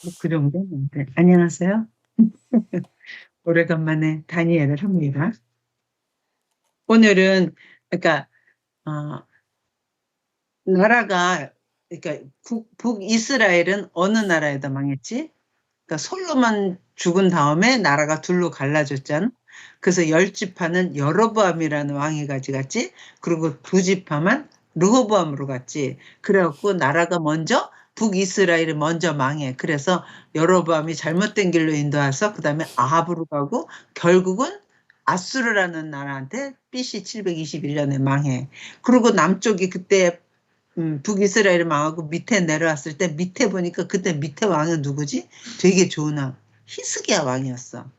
뭐그 정도는 네. 안녕하세요. 오래간만에 다니엘을 합니다. 오늘은 그러니까 어, 나라가 그러니까 북이스라엘은 어느 나라에다 망했지? 그러니까 솔로몬 죽은 다음에 나라가 둘로 갈라졌잖아. 그래서 열 지파는 여로보암이라는 왕이 가져갔지. 그리고 두 지파만 르호보암으로 갔지. 그래갖고 나라가 먼저 북이스라엘이 먼저 망해. 그래서 여로보암이 잘못된 길로 인도해서 그다음에 아합으로 가고 결국은 아수르라는 나라한테 BC 721년에 망해. 그리고 남쪽이 그때 북이스라엘이 망하고 밑에 내려왔을 때 밑에 보니까 그때 밑에 왕은 누구지? 되게 좋은 왕. 히스기야 왕이었어.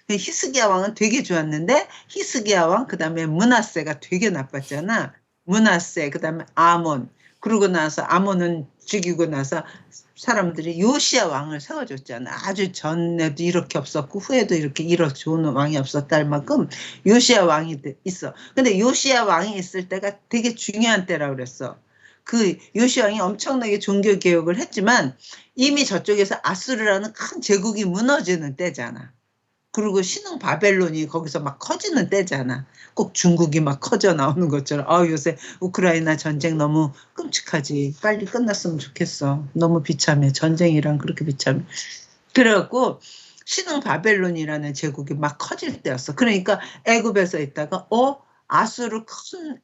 히스기야 왕은 되게 좋았는데 히스기야 왕 그다음에 므낫세가 되게 나빴잖아. 므낫세 그다음에 아몬 그러고 나서 아몬은 죽이고 나서 사람들이 요시야 왕을 세워줬잖아. 아주 전에도 이렇게 없었고 후에도 이렇게 좋은 왕이 없었다 할 만큼 요시야 왕이 있어. 근데 요시야 왕이 있을 때가 되게 중요한 때라고 그랬어. 그 요시야 왕이 엄청나게 종교 개혁을 했지만 이미 저쪽에서 아수르라는 큰 제국이 무너지는 때잖아. 그리고 신흥 바벨론이 거기서 막 커지는 때잖아. 꼭 중국이 막 커져 나오는 것처럼. 아, 요새 우크라이나 전쟁 너무 끔찍하지. 빨리 끝났으면 좋겠어. 너무 비참해. 전쟁이랑 그렇게 비참해. 그래갖고 신흥 바벨론이라는 제국이 막 커질 때였어. 그러니까 애굽에서 있다가 아수르 큰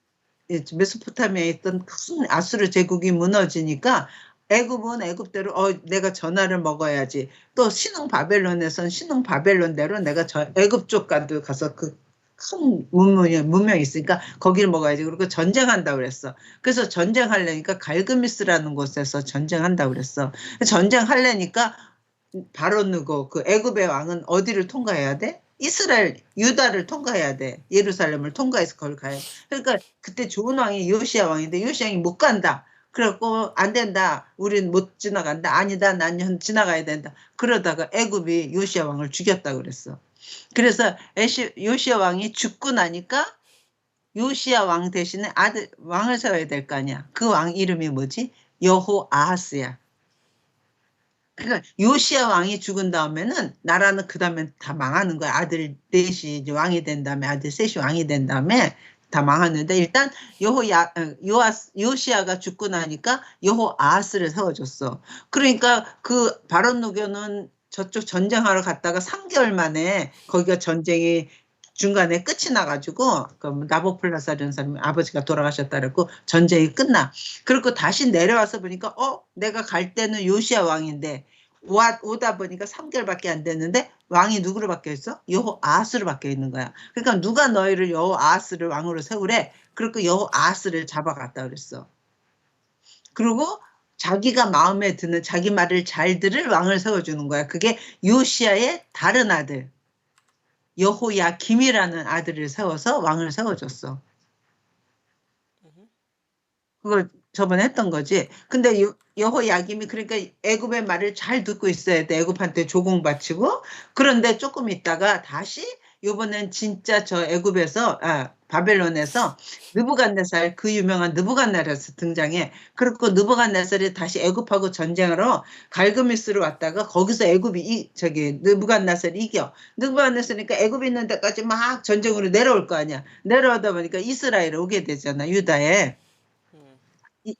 메소포타미아에 있던 큰 아수르 제국이 무너지니까 애굽은 애굽대로 내가 전화를 먹어야지. 또 신흥 바벨론에선 신흥 바벨론대로 내가 저 애굽 쪽 가서 그 큰 문명이 있으니까 거기를 먹어야지. 그리고 전쟁한다고 그랬어. 그래서 전쟁하려니까 갈그미스라는 곳에서 전쟁한다고 그랬어. 전쟁하려니까 바로 누고 그 애굽의 왕은 어디를 통과해야 돼? 이스라엘, 유다를 통과해야 돼. 예루살렘을 통과해서 거기 가야 돼. 그러니까 그때 좋은 왕이 요시야 왕인데 요시야 왕이 못 간다. 그래갖고 안 된다. 우린 못 지나간다. 아니다. 난 지나가야 된다. 그러다가 애굽이 요시야 왕을 죽였다 그랬어. 그래서 요시야 왕이 죽고 나니까 요시야 왕 대신에 아들 왕을 세워야 될 거 아니야. 그 왕 이름이 뭐지? 여호아하스야. 그러니까 요시야 왕이 죽은 다음에는 나라는 그 다음에 다 망하는 거야. 아들 넷이 이제 왕이 된 다음에 아들 셋이 왕이 된 다음에 다 망하는데 일단 요시야가 죽고 나니까 여호아하스를 세워줬어. 그러니까 그 바론 누교는 저쪽 전쟁하러 갔다가 3개월 만에 거기가 전쟁이 중간에 끝이 나가지고 그 나보플라사라는 사람이 아버지가 돌아가셨다 그랬고 전쟁이 끝나. 그리고 다시 내려와서 보니까 내가 갈 때는 요시야 왕인데 오다 보니까 3개월밖에 안 됐는데 왕이 누구로 바뀌어 있어? 여호아하스로 바뀌어 있는 거야. 그러니까 누가 너희를 여호아하스를 왕으로 세우래? 그리고 여호아하스를 잡아갔다 그랬어. 그리고 자기가 마음에 드는 자기 말을 잘 들을 왕을 세워주는 거야. 그게 요시야의 다른 아들 여호야김이라는 아들을 세워서 왕을 세워줬어. 그걸 저번에 했던 거지. 근데 여호야김이 그러니까 애굽의 말을 잘 듣고 있어야 돼. 애굽한테 조공 바치고. 그런데 조금 있다가 다시 요번엔 진짜 저 애굽에서 바벨론에서 느부갓네살 그 유명한 느부갓네살에서 등장해. 그리고 느부갓네살이 다시 애굽하고 전쟁하러 갈그미스로 왔다가 거기서 애굽이 저기 느부갓네살이 이겨. 느부갓네살이니까 애굽 있는 데까지 막 전쟁으로 내려올 거 아니야. 내려오다 보니까 이스라엘에 오게 되잖아. 유다에.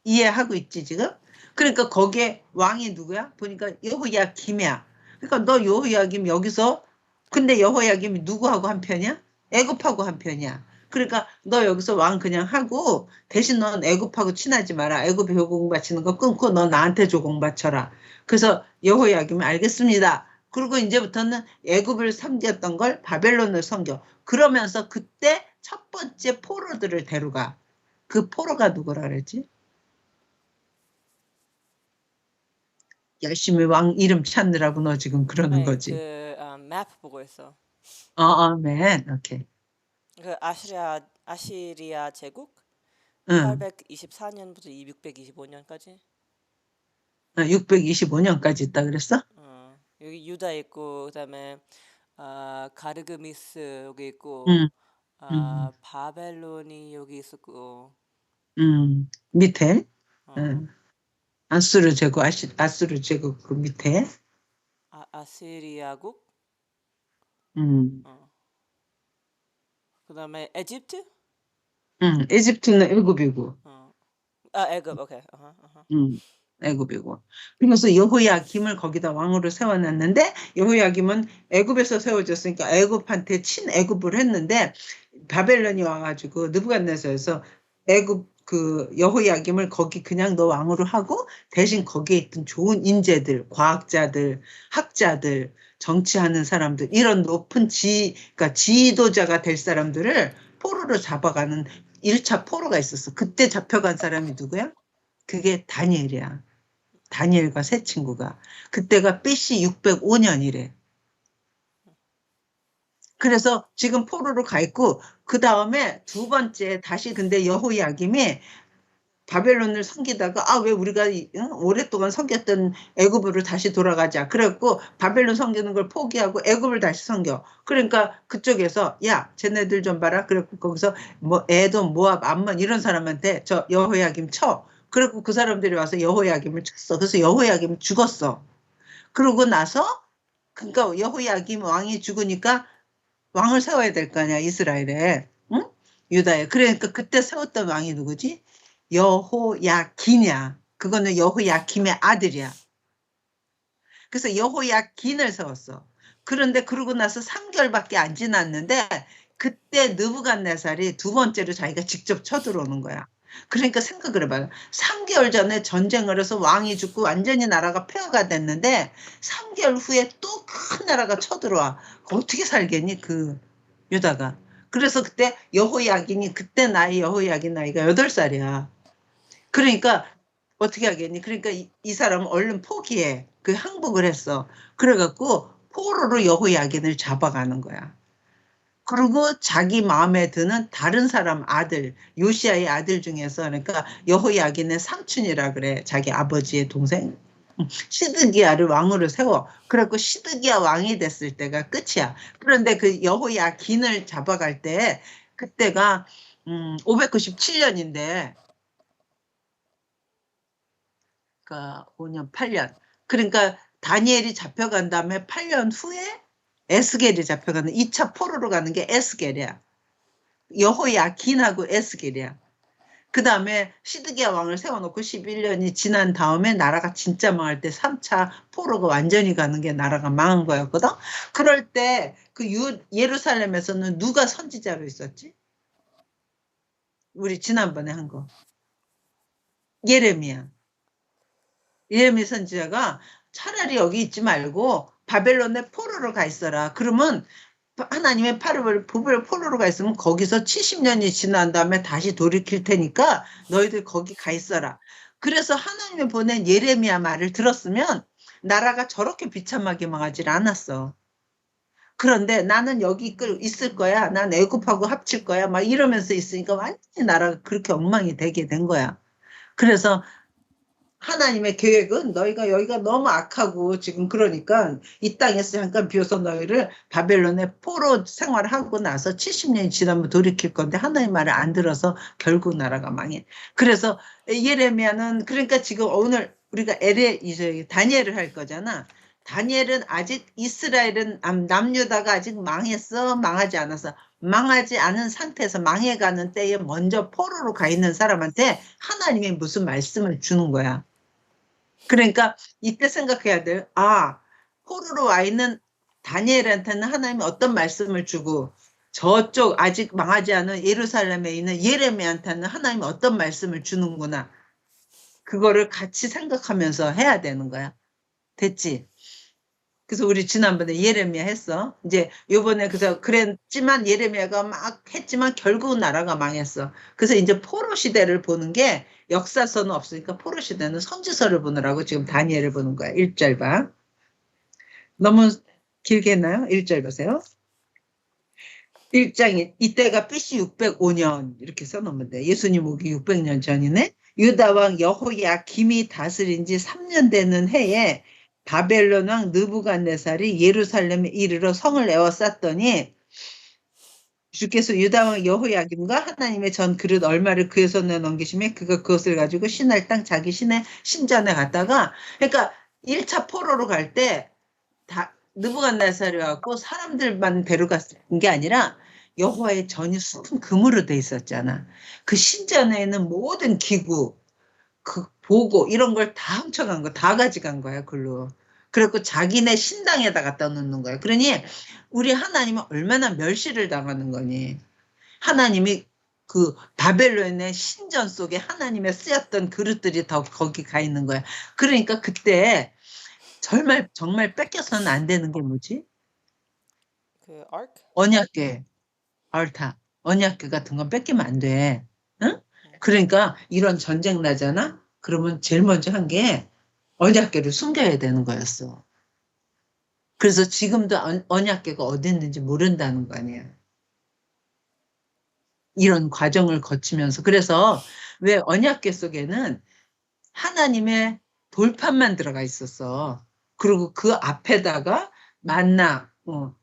이해하고 있지 지금? 그러니까 거기에 왕이 누구야? 보니까 여호야김이야. 그러니까 너 여호야김 여기서 근데 여호야김이 누구하고 한 편이야? 애굽하고 한 편이야. 그러니까 너 여기서 왕 그냥 하고 대신 넌 애굽하고 친하지 마라. 애굽에 조공 바치는 거 끊고 너 나한테 조공 바쳐라. 그래서 여호야김이 알겠습니다. 그리고 이제부터는 애굽을 섬겼던 걸 바벨론을 섬겨. 그러면서 그때 첫 번째 포로들을 데려가. 그 포로가 누구라 그랬지? 열심히 왕 이름 찾느라고 너 지금 그러는 아니, 거지. 맵 보고 있어. 맨, 오케이. 그 아시리아 제국 응, 824년부터 625년까지. 625년까지 있다 그랬어? 여기 유다 있고 그다음에 가르그미스 여기 있고 응, 응, 바벨론이 여기 있었고 밑에. 어, 응. 아수르 제국, 아수르 제국 그 밑에. 아시리아국. 음. 그다음에 에집트. 에집트는 애굽이고. 애굽. 오케이. 음, 애굽이고. 그래서 여호야김을 거기다 왕으로 세워놨는데 여호야김은 애굽에서 세워졌으니까 애굽한테 친애굽을 했는데 바벨론이 와가지고 느부갓네살에서 애굽 그 여호야김을 거기 그냥 너 왕으로 하고 대신 거기에 있던 좋은 인재들, 과학자들, 학자들, 정치하는 사람들 이런 높은 그러니까 지도자가 될 사람들을 포로로 잡아가는 1차 포로가 있었어. 그때 잡혀간 사람이 누구야? 그게 다니엘이야. 다니엘과 세 친구가. 그때가 BC 605년이래. 그래서 지금 포로로 가 있고 그 다음에 두 번째 다시 근데 여호야김이 바벨론을 섬기다가 왜 우리가 오랫동안 섬겼던 애굽으로 다시 돌아가자. 그래갖고 바벨론 섬기는 걸 포기하고 애굽을 다시 섬겨. 그러니까 그쪽에서 야 쟤네들 좀 봐라. 그래갖고 거기서 뭐 에돔, 모압, 암몬 이런 사람한테 저 여호야김 쳐. 그래갖고 그 사람들이 와서 여호야김을 쳤어. 그래서 여호야김이 죽었어. 그러고 나서 그러니까 여호야김 왕이 죽으니까 왕을 세워야 될 거 아니야 이스라엘에. 응? 유다에. 그러니까 그때 세웠던 왕이 누구지? 여호야긴이야. 그거는 여호야김의 아들이야. 그래서 여호야긴을 세웠어. 그런데 그러고 나서 3개월밖에 안 지났는데 그때 느부갓네살이 두 번째로 자기가 직접 쳐들어오는 거야. 그러니까 생각을 해봐요. 3개월 전에 전쟁을 해서 왕이 죽고 완전히 나라가 폐허가 됐는데 3개월 후에 또 큰 나라가 쳐들어와. 어떻게 살겠니 그 유다가. 그래서 그때 여호야긴이 그때 여호야긴 나이가 8살이야. 그러니까 어떻게 하겠니? 그러니까 이 사람은 얼른 포기해. 그 항복을 했어. 그래갖고 포로로 여호야긴을 잡아가는 거야. 그리고 자기 마음에 드는 다른 사람 아들, 요시아의 아들 중에서 그러니까 여호야긴의 삼촌이라 그래. 자기 아버지의 동생. 시드기야를 왕으로 세워. 그래갖고 시드기야 왕이 됐을 때가 끝이야. 그런데 그 여호야긴을 잡아갈 때 그때가 597년인데 그러니까 5년, 8년. 그러니까 다니엘이 잡혀간 다음에 8년 후에 에스겔이 잡혀가는 2차 포로로 가는 게 에스겔이야. 여호야긴하고 에스겔이야. 그 다음에 시드기야 왕을 세워놓고 11년이 지난 다음에 나라가 진짜 망할 때 3차 포로가 완전히 가는 게 나라가 망한 거였거든. 그럴 때 그 예루살렘에서는 누가 선지자로 있었지? 우리 지난번에 한 거. 예레미야. 예레미 선지자가 차라리 여기 있지 말고 바벨론에 포로로 가 있어라. 그러면 하나님의 법을 포로로 가 있으면 거기서 70년이 지난 다음에 다시 돌이킬 테니까 너희들 거기 가 있어라. 그래서 하나님이 보낸 예레미야 말을 들었으면 나라가 저렇게 비참하게 망하지 않았어. 그런데 나는 여기 있을 거야. 난 애굽하고 합칠 거야. 막 이러면서 있으니까 완전히 나라가 그렇게 엉망이 되게 된 거야. 그래서 하나님의 계획은 너희가 여기가 너무 악하고 지금 그러니까 이 땅에서 잠깐 비워서 너희를 바벨론에 포로 생활하고 나서 70년이 지나면 돌이킬 건데 하나님 말을 안 들어서 결국 나라가 망해. 그래서 예레미야는 그러니까 지금 오늘 우리가 이제 다니엘을 할 거잖아. 다니엘은 아직 이스라엘은 남유다가 아직 망했어? 망하지 않았어? 망하지 않은 상태에서 망해가는 때에 먼저 포로로 가 있는 사람한테 하나님이 무슨 말씀을 주는 거야. 그러니까 이때 생각해야 돼. 포로로 와 있는 다니엘한테는 하나님이 어떤 말씀을 주고 저쪽 아직 망하지 않은 예루살렘에 있는 예레미야한테는 하나님이 어떤 말씀을 주는구나. 그거를 같이 생각하면서 해야 되는 거야. 됐지? 그래서 우리 지난번에 예레미야 했어. 이제 요번에 그랬지만 예레미야가 막 했지만 결국은 나라가 망했어. 그래서 이제 포로 시대를 보는 게 역사서는 없으니까 포로 시대는 선지서를 보느라고 지금 다니엘을 보는 거야. 1절 봐. 너무 길게 했나요? 1절 보세요. 1장이 이때가 BC 605년 이렇게 써놓으면 돼. 예수님 오기 600년 전이네. 유다 왕 여호야김이 다스린 지 3년 되는 해에 바벨론 왕 느부갓네살이 예루살렘에 이르러 성을 에워쌌더니 주께서 유다 왕 여호야김과 하나님의 전 그릇 얼마를 그의 손에 넘기심에 그가 그것을 가지고 신할 땅 자기 신의 신전에 갔다가 그러니까 1차 포로로 갈 때 다 느부갓네살이 와갖고 사람들만 데려갔은 게 아니라 여호와의 전이 수은 금으로 돼 있었잖아. 그 신전에 있는 모든 기구, 그 보고 이런 걸 다 훔쳐간 거, 다 가져간 거야, 글로. 그래갖고 자기네 신당에다 갖다 놓는 거야. 그러니 우리 하나님은 얼마나 멸시를 당하는 거니. 하나님이 그 바벨론의 신전 속에 하나님의 쓰였던 그릇들이 다 거기 가 있는 거야. 그러니까 그때 정말 뺏겨서는 안 되는 게 뭐지? 그 ark? 언약궤, 알타, 언약궤 같은 건 뺏기면 안 돼. 응? 그러니까 이런 전쟁 나잖아? 그러면 제일 먼저 한 게 언약궤를 숨겨야 되는 거였어. 그래서 지금도 언약궤가 어디 있는지 모른다는 거 아니야. 이런 과정을 거치면서. 그래서 왜 언약궤 속에는 하나님의 돌판만 들어가 있었어. 그리고 그 앞에다가 만나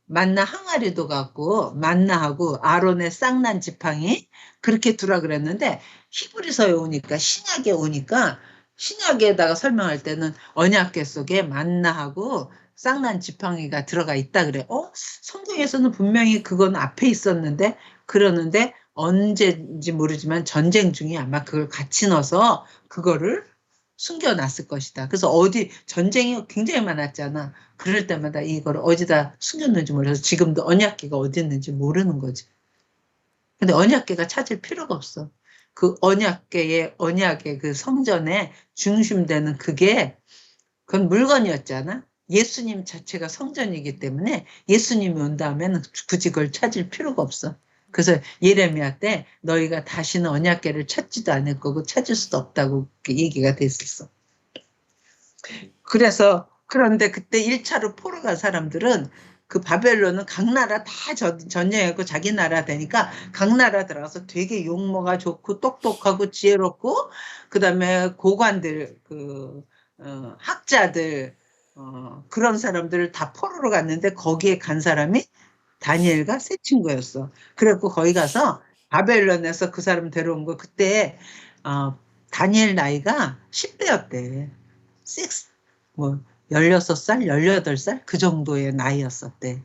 항아리도 갖고 만나하고 아론의 쌍난 지팡이 그렇게 두라 그랬는데 히브리서에 오니까 신약에 오니까 신약에다가 설명할 때는 언약궤 속에 만나하고 쌍난 지팡이가 들어가 있다 그래. 성경에서는 분명히 그건 앞에 있었는데 그러는데 언제인지 모르지만 전쟁 중에 아마 그걸 같이 넣어서 그거를 숨겨놨을 것이다. 그래서 어디 전쟁이 굉장히 많았잖아. 그럴 때마다 이걸 어디다 숨겼는지 몰라서 지금도 언약궤가 어디 있는지 모르는 거지. 근데 언약궤가 찾을 필요가 없어. 그 언약의 그 성전의 중심되는 그건 물건이었잖아. 예수님 자체가 성전이기 때문에 예수님이 온 다음에는 굳이 그걸 찾을 필요가 없어. 그래서 예레미야 때 너희가 다시는 언약궤를 찾지도 않을 거고 찾을 수도 없다고 얘기가 됐었어. 그런데 그때 1차로 포로 간 사람들은 그 바벨론은 각 나라 다 전쟁하고 자기 나라 되니까 각 나라 들어가서 되게 용모가 좋고 똑똑하고 지혜롭고 그다음에 고관들 학자들 그런 사람들을 다 포로로 갔는데 거기에 간 사람이 다니엘과 세 친구였어. 그래갖고 거기 가서 바벨론에서 그 사람 데려온 거 그때 다니엘 나이가 10대였대. 16살, 18살 그 정도의 나이였었대.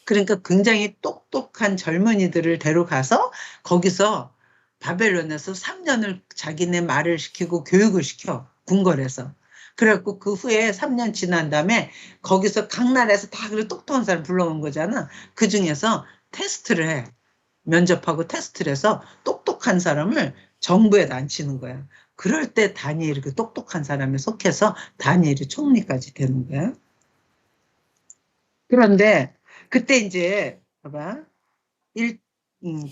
그러니까 굉장히 똑똑한 젊은이들을 데려가서 거기서 바벨론에서 3년을 자기네 말을 시키고 교육을 시켜. 궁궐에서. 그래갖고 그 후에 3년 지난 다음에 거기서 각 나라에서 다 그래 똑똑한 사람 불러온 거잖아. 그 중에서 테스트를 해. 면접하고 테스트를 해서 똑똑한 사람을 정부에 앉히는 거야. 그럴 때 다니엘이 그 똑똑한 사람에 속해서 다니엘이 총리까지 되는 거야. 그런데 그때 이제 봐봐.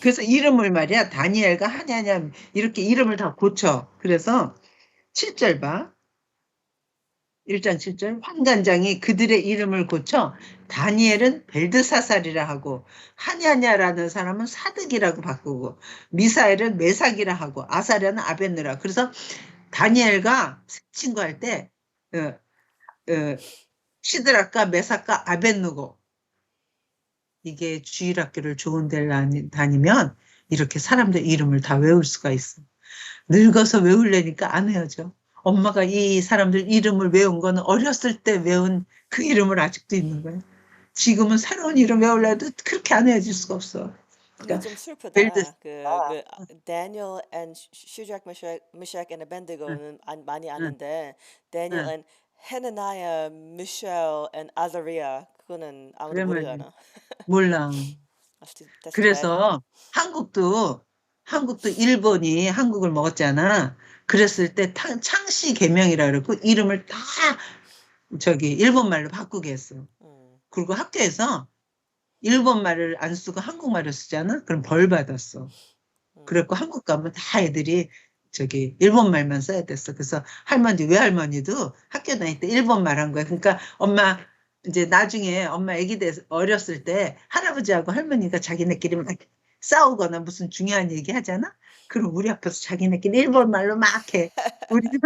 그래서 이름을 말이야 다니엘과 하냐냐 이렇게 이름을 다 고쳐. 그래서 7절 봐. 1장 7절 환관장이 그들의 이름을 고쳐 다니엘은 벨드사살이라 하고 하냐냐라는 사람은 사득이라고 바꾸고 미사엘은 메삭이라 하고 아사랴는 아벤느라. 그래서 다니엘과 친구 할 때 시드락과 메삭과 아벤누고 이게 주일학교를 좋은 데를 다니면 이렇게 사람들 이름을 다 외울 수가 있어. 늙어서 외우려니까 안 외워져. 엄마가 이 사람들 이름을 외운 거는 어렸을 때 외운 그 이름을 아직도 있는 거야. 지금은 새로운 이름 외우려도 그렇게 안 외워질 수가 없어. 근데 그러니까 좀 슬프다. 벨드 Daniel and Shadrach, Meshach and 응, Abednego는 많이 응, 아는데 Daniel 응. and Hananiah, Mishael and Azariah 그거는 아무도 그래 말이야. 모르잖아. 몰라. That's too bad. 그래서 한국도 일본이 한국을 먹었잖아. 그랬을 때 창씨 개명이라 그랬고 이름을 다 일본 말로 바꾸게 했어. 그리고 학교에서 일본 말을 안 쓰고 한국말을 쓰잖아. 그럼 벌 받았어. 그랬고 한국 가면 다 애들이 일본 말만 써야 됐어. 그래서 외할머니도 학교 다닐 때 일본 말 한 거야. 그러니까 엄마 이제 나중에 엄마 아기 어렸을 때 할아버지하고 할머니가 자기네끼리 막 싸우거나 무슨 중요한 얘기 하잖아. 그럼 우리 앞에서 자기네끼리 일본 말로 막 해. 우리는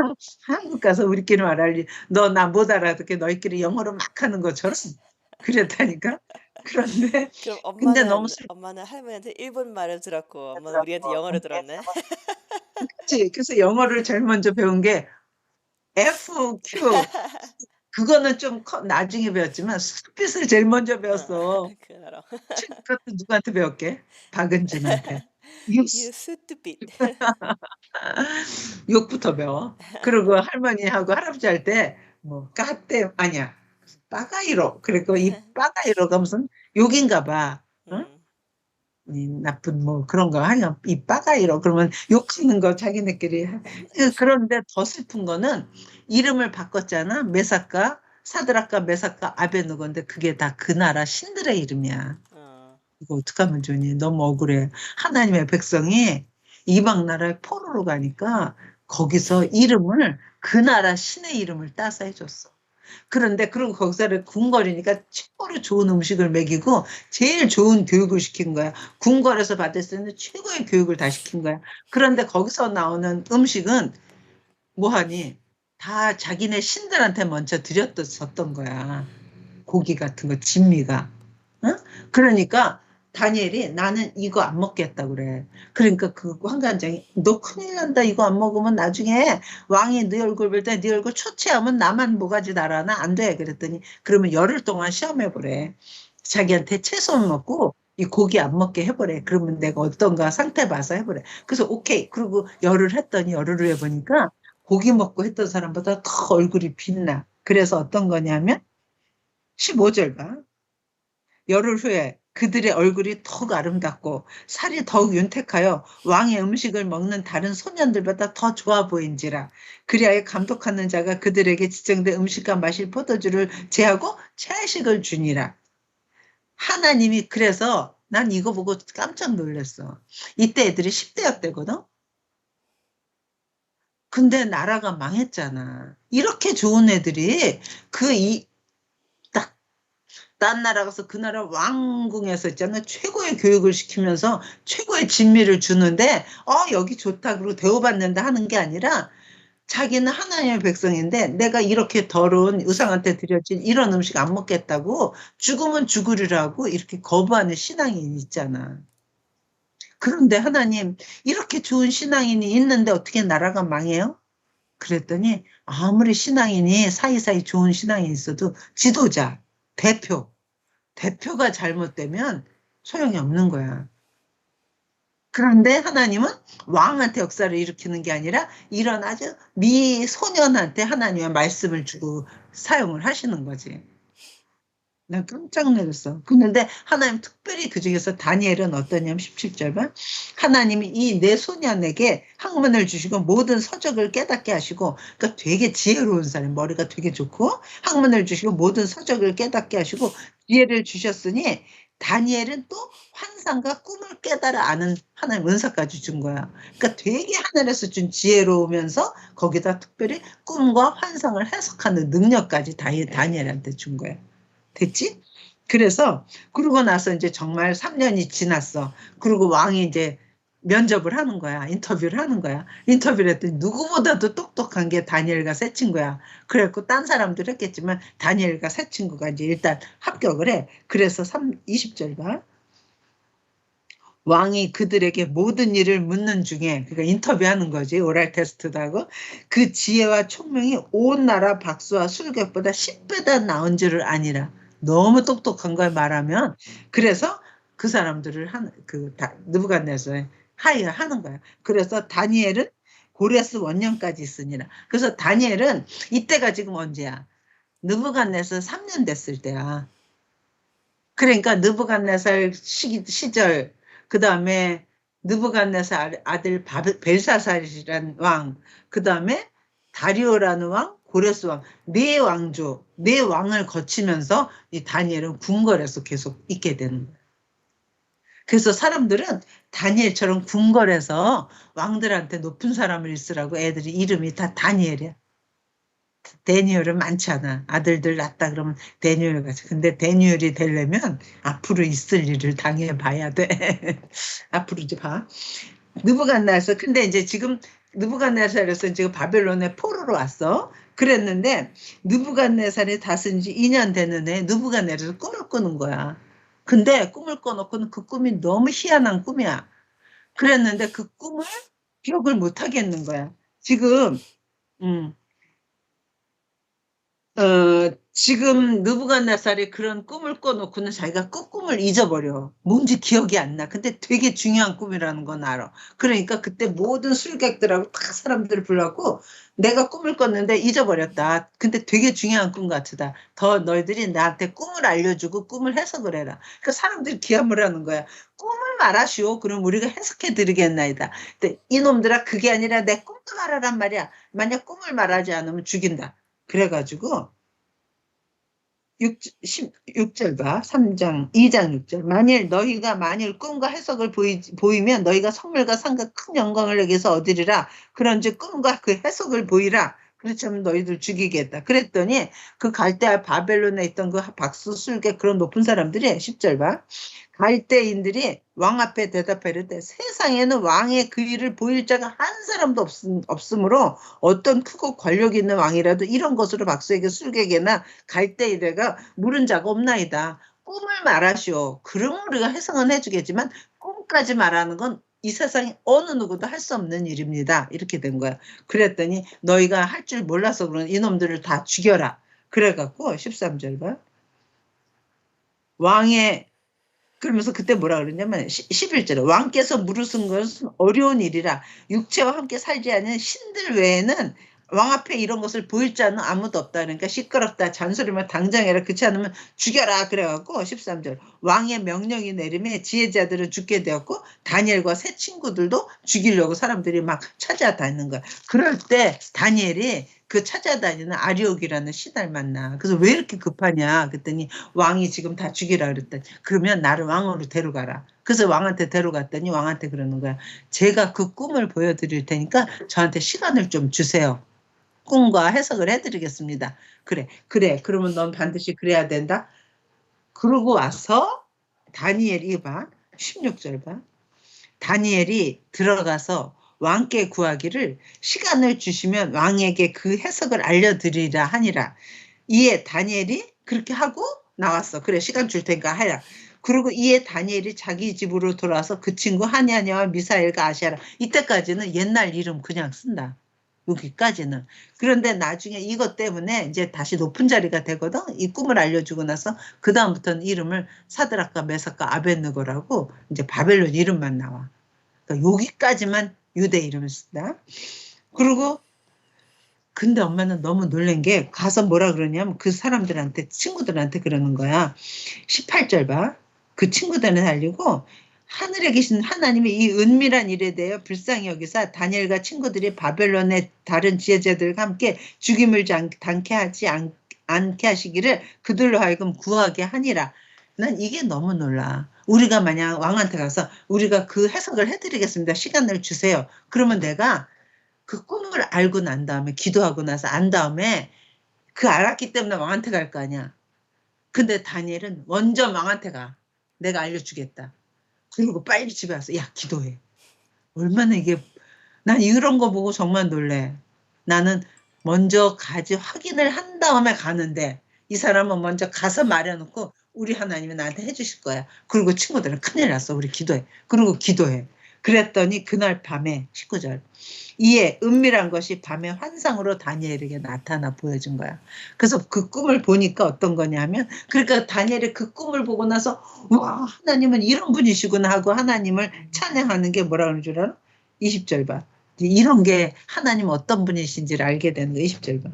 한국 가서 우리끼리 말할 너 나 못 알아듣게 너희끼리 영어로 막 하는 것처럼 그랬다니까. 그런데 그럼 근데 너무 슬 엄마는 할머니한테 일본 말을 들었고 엄마는 우리한테 영어를 들었네. 그치. 그래서 영어를 제일 먼저 배운 게 FQ. 그거는 좀 나중에 배웠지만 스핏을 제일 먼저 어. 배웠어. 그 알아. 그것도 누구한테 배웠게? 박은진한테. You You stupid. 욕부터 배워. 그리고 할머니하고 할아버지 할 때 뭐 까떼 아니야. 빠가이로. 그리고 이 빠가이로가 무슨 욕인가 봐. 응? 음. 이 나쁜 뭐 그런 거 하여 이 빠가이로 그러면 욕하는 거 자기네끼리 그런데 더 슬픈 거는 이름을 바꿨잖아. 메사카 사드라카 메사카 아베누고인데 그게 다 그 나라 신들의 이름이야. 어. 이거 어떡하면 좋니? 너무 억울해. 하나님의 백성이 이방 나라에 포로로 가니까 거기서 이름을 그 나라 신의 이름을 따서 해줬어. 그런데 그리고 거기서 궁궐이니까 최고로 좋은 음식을 먹이고 제일 좋은 교육을 시킨 거야. 궁궐에서 받을 수 있는 최고의 교육을 다 시킨 거야. 그런데 거기서 나오는 음식은 뭐하니? 다 자기네 신들한테 먼저 드렸었던 거야. 고기 같은 거, 진미가. 응? 그러니까 다니엘이 나는 이거 안 먹겠다 그래. 그러니까 그 환관장이 너 큰일 난다. 이거 안 먹으면 나중에 왕이 네 얼굴 볼 때 네 얼굴 초췌하면 나만 모가지 달아나 안 돼. 그랬더니 그러면 열흘 동안 시험해 보래. 자기한테 채소 먹고 이 고기 안 먹게 해보래. 그러면 내가 어떤가 상태 봐서 해보래. 그래서 오케이. 그리고 열흘 했더니 열흘을 해보니까 고기 먹고 했던 사람보다 더 얼굴이 빛나. 그래서 어떤 거냐면 15절 봐. 열흘 후에 그들의 얼굴이 더욱 아름답고 살이 더욱 윤택하여 왕의 음식을 먹는 다른 소년들보다 더 좋아 보인지라. 그리하여 감독하는 자가 그들에게 지정된 음식과 마실 포도주를 제하고 채식을 주니라. 하나님이 그래서 난 이거 보고 깜짝 놀랐어. 이때 애들이 10대였대거든? 근데 나라가 망했잖아. 이렇게 좋은 애들이 딱 딴 나라 가서 그 나라 왕궁에서 있잖아. 최고의 교육을 시키면서 최고의 진미를 주는데, 여기 좋다. 그리고 대우받는다 하는 게 아니라 자기는 하나님의 백성인데 내가 이렇게 더러운 의상한테 드려진 이런 음식 안 먹겠다고 죽으면 죽으리라고 이렇게 거부하는 신앙인이 있잖아. 그런데 하나님, 이렇게 좋은 신앙인이 있는데 어떻게 나라가 망해요? 그랬더니 아무리 신앙인이 사이사이 좋은 신앙이 있어도 지도자, 대표가 잘못되면 소용이 없는 거야. 그런데 하나님은 왕한테 역사를 일으키는 게 아니라 이런 아주 미소년한테 하나님의 말씀을 주고 사용을 하시는 거지. 난 깜짝 놀랐어. 그런데 하나님 특별히 그중에서 다니엘은 어떠냐면 17절만 하나님이 이 내 소년에게 학문을 주시고 모든 서적을 깨닫게 하시고 그러니까 되게 지혜로운 사람 머리가 되게 좋고 학문을 주시고 모든 서적을 깨닫게 하시고 지혜를 주셨으니 다니엘은 또 환상과 꿈을 깨달아 아는 하나님 은사까지 준 거야. 그러니까 되게 하늘에서 준 지혜로우면서 거기다 특별히 꿈과 환상을 해석하는 능력까지 다니엘한테 준 거야. 됐지? 그래서 그러고 나서 이제 정말 3년이 지났어. 그리고 왕이 이제 면접을 하는 거야. 인터뷰를 하는 거야. 인터뷰를 했더니 누구보다도 똑똑한 게 다니엘과 새 친구야. 그래갖고 딴 사람들 했겠지만 다니엘과 새 친구가 이제 일단 합격을 해. 그래서 20절 봐. 왕이 그들에게 모든 일을 묻는 중에 그러니까 인터뷰하는 거지. 오랄 테스트도 하고 그 지혜와 총명이 온 나라 박수와 술객보다 10배다 나은 줄을 아니라. 너무 똑똑한 걸 말하면 그래서 그 사람들을 느부갓네살에 하이하는 거야. 그래서 다니엘은 고레스 원년까지 있으니라. 그래서 다니엘은 이때가 지금 언제야? 느부갓네살 3년 됐을 때야. 그러니까 느부갓네살 시절 그다음에 느부갓네살 아들 벨사살이라는 왕, 그다음에 다리오라는 왕, 고레스 왕, 네 왕조, 네 왕을 거치면서 이 다니엘은 궁궐에서 계속 있게 되는 거예요. 그래서 사람들은 다니엘처럼 궁궐에서 왕들한테 높은 사람을 있으라고 애들이 이름이 다 다니엘이야. 데니얼은 많잖아. 아들들 낳았다 그러면 데니얼 같이. 근데 데니얼이 되려면 앞으로 있을 일을 당해봐야 돼. 앞으로 이제 봐. 느부갓네살. 근데 이제 지금 느부갓네살에서 지금 바벨론에 포로로 왔어. 그랬는데 느부갓네살이 다스린 지 2년 되는 해 느부갓네살에서 꿈을 꾸는 거야. 근데 꿈을 꿔놓고는 그 꿈이 너무 희한한 꿈이야. 그랬는데 그 꿈을 기억을 못 하겠는 거야. 지금 음, 지금 느부갓네살이 그런 꿈을 꿔놓고는 자기가 그 꿈을 잊어버려. 뭔지 기억이 안 나. 근데 되게 중요한 꿈이라는 건 알아. 그러니까 그때 모든 술객들하고 다 사람들을 불러갖고 내가 꿈을 꿨는데 잊어버렸다. 근데 되게 중요한 꿈 같다. 더 너희들이 나한테 꿈을 알려주고 꿈을 해석을 해라. 그 사람들이 기함을 하는 거야. 꿈을 말하시오. 그럼 우리가 해석해 드리겠나이다. 근데 이놈들아 그게 아니라 내 꿈도 말하란 말이야. 만약 꿈을 말하지 않으면 죽인다. 그래가지고 6절 봐. 3장, 2장 6절. 만일 꿈과 해석을 보이면 너희가 성물과 상과 큰 영광을 내게서 얻으리라. 그런즉 꿈과 그 해석을 보이라. 그렇지 않으면 너희들 죽이겠다. 그랬더니 그 갈대아 바벨론에 있던 그 박수술계 그런 높은 사람들이 10절 봐. 갈대인들이 왕 앞에 대답하여 이르되 세상에는 왕의 그 일을 보일 자가 한 사람도 없으므로 어떤 크고 권력 있는 왕이라도 이런 것으로 박수에게 술객에나 갈대인에가 물은 자가 없나이다. 꿈을 말하시오. 그러면 우리가 해석은 해주겠지만 꿈까지 말하는 건 이 세상에 어느 누구도 할 수 없는 일입니다. 이렇게 된 거야. 그랬더니 너희가 할 줄 몰라서 그런 이놈들을 다 죽여라. 그래갖고 13절 봐. 왕의 그러면서 그때 뭐라 그러냐면 11절에 왕께서 물으신 것은 어려운 일이라 육체와 함께 살지 않는 신들 외에는 왕 앞에 이런 것을 보일 자는 아무도 없다. 그러니까 시끄럽다. 잔소리만 당장 해라. 그렇지 않으면 죽여라. 그래갖고 13절 왕의 명령이 내림에 지혜자들은 죽게 되었고 다니엘과 새 친구들도 죽이려고 사람들이 막 찾아다니는 거야. 그럴 때 다니엘이 그 찾아다니는 아리옥이라는 신을 만나. 그래서 왜 이렇게 급하냐 그랬더니 왕이 지금 다 죽이라 그랬더니 그러면 나를 왕으로 데려가라. 그래서 왕한테 데려갔더니 왕한테 그러는 거야. 제가 그 꿈을 보여드릴 테니까 저한테 시간을 좀 주세요. 꿈과 해석을 해드리겠습니다. 그래. 그러면 넌 반드시 그래야 된다. 그러고 와서 다니엘이 봐. 16절 봐. 다니엘이 들어가서 왕께 구하기를 시간을 주시면 왕에게 그 해석을 알려드리라 하니라. 이에 다니엘이 그렇게 하고 나왔어. 그래 시간 줄 테니까 하라. 그리고 이에 다니엘이 자기 집으로 돌아와서 그 친구 하냐냐와 미사엘과 아시아라. 이때까지는 옛날 이름 그냥 쓴다. 여기까지는. 그런데 나중에 이것 때문에 이제 다시 높은 자리가 되거든. 이 꿈을 알려주고 나서 그 다음부터는 이름을 사드락과 메삭과 아벳느고라고 이제 바벨론 이름만 나와. 그러니까 여기까지만 유대 이름을 쓴다. 그리고 근데 엄마는 너무 놀란 게 가서 뭐라 그러냐면 그 사람들한테 친구들한테 그러는 거야. 18절 봐. 그 친구들은 알리고 하늘에 계신 하나님이 이 은밀한 일에 대하여 불쌍히 여기사 다니엘과 친구들이 바벨론의 다른 지혜자들과 함께 죽임을 당케 하지 않게 하시기를 그들로 하여금 구하게 하니라. 난 이게 너무 놀라. 우리가 만약 왕한테 가서 우리가 그 해석을 해드리겠습니다. 시간을 주세요. 그러면 내가 그 꿈을 알고 난 다음에 기도하고 나서 안 다음에 그 알았기 때문에 왕한테 갈 거 아니야. 근데 다니엘은 먼저 왕한테 가. 내가 알려주겠다. 그리고 빨리 집에 와서 야 기도해. 얼마나 이게 난 이런 거 보고 정말 놀래. 나는 먼저 가지 확인을 한 다음에 가는데 이 사람은 먼저 가서 말해놓고 우리 하나님이 나한테 해주실 거야. 그리고 친구들은 큰일 났어. 우리 기도해. 그리고 기도해. 그랬더니 그날 밤에 19절 이에 은밀한 것이 밤에 환상으로 다니엘에게 나타나 보여준 거야. 그래서 그 꿈을 보니까 어떤 거냐면 그러니까 다니엘이 그 꿈을 보고 나서 와 하나님은 이런 분이시구나 하고 하나님을 찬양하는 게 뭐라 그러는 줄 알아? 20절 봐. 이런 게 하나님 어떤 분이신지를 알게 되는 거 20절 봐.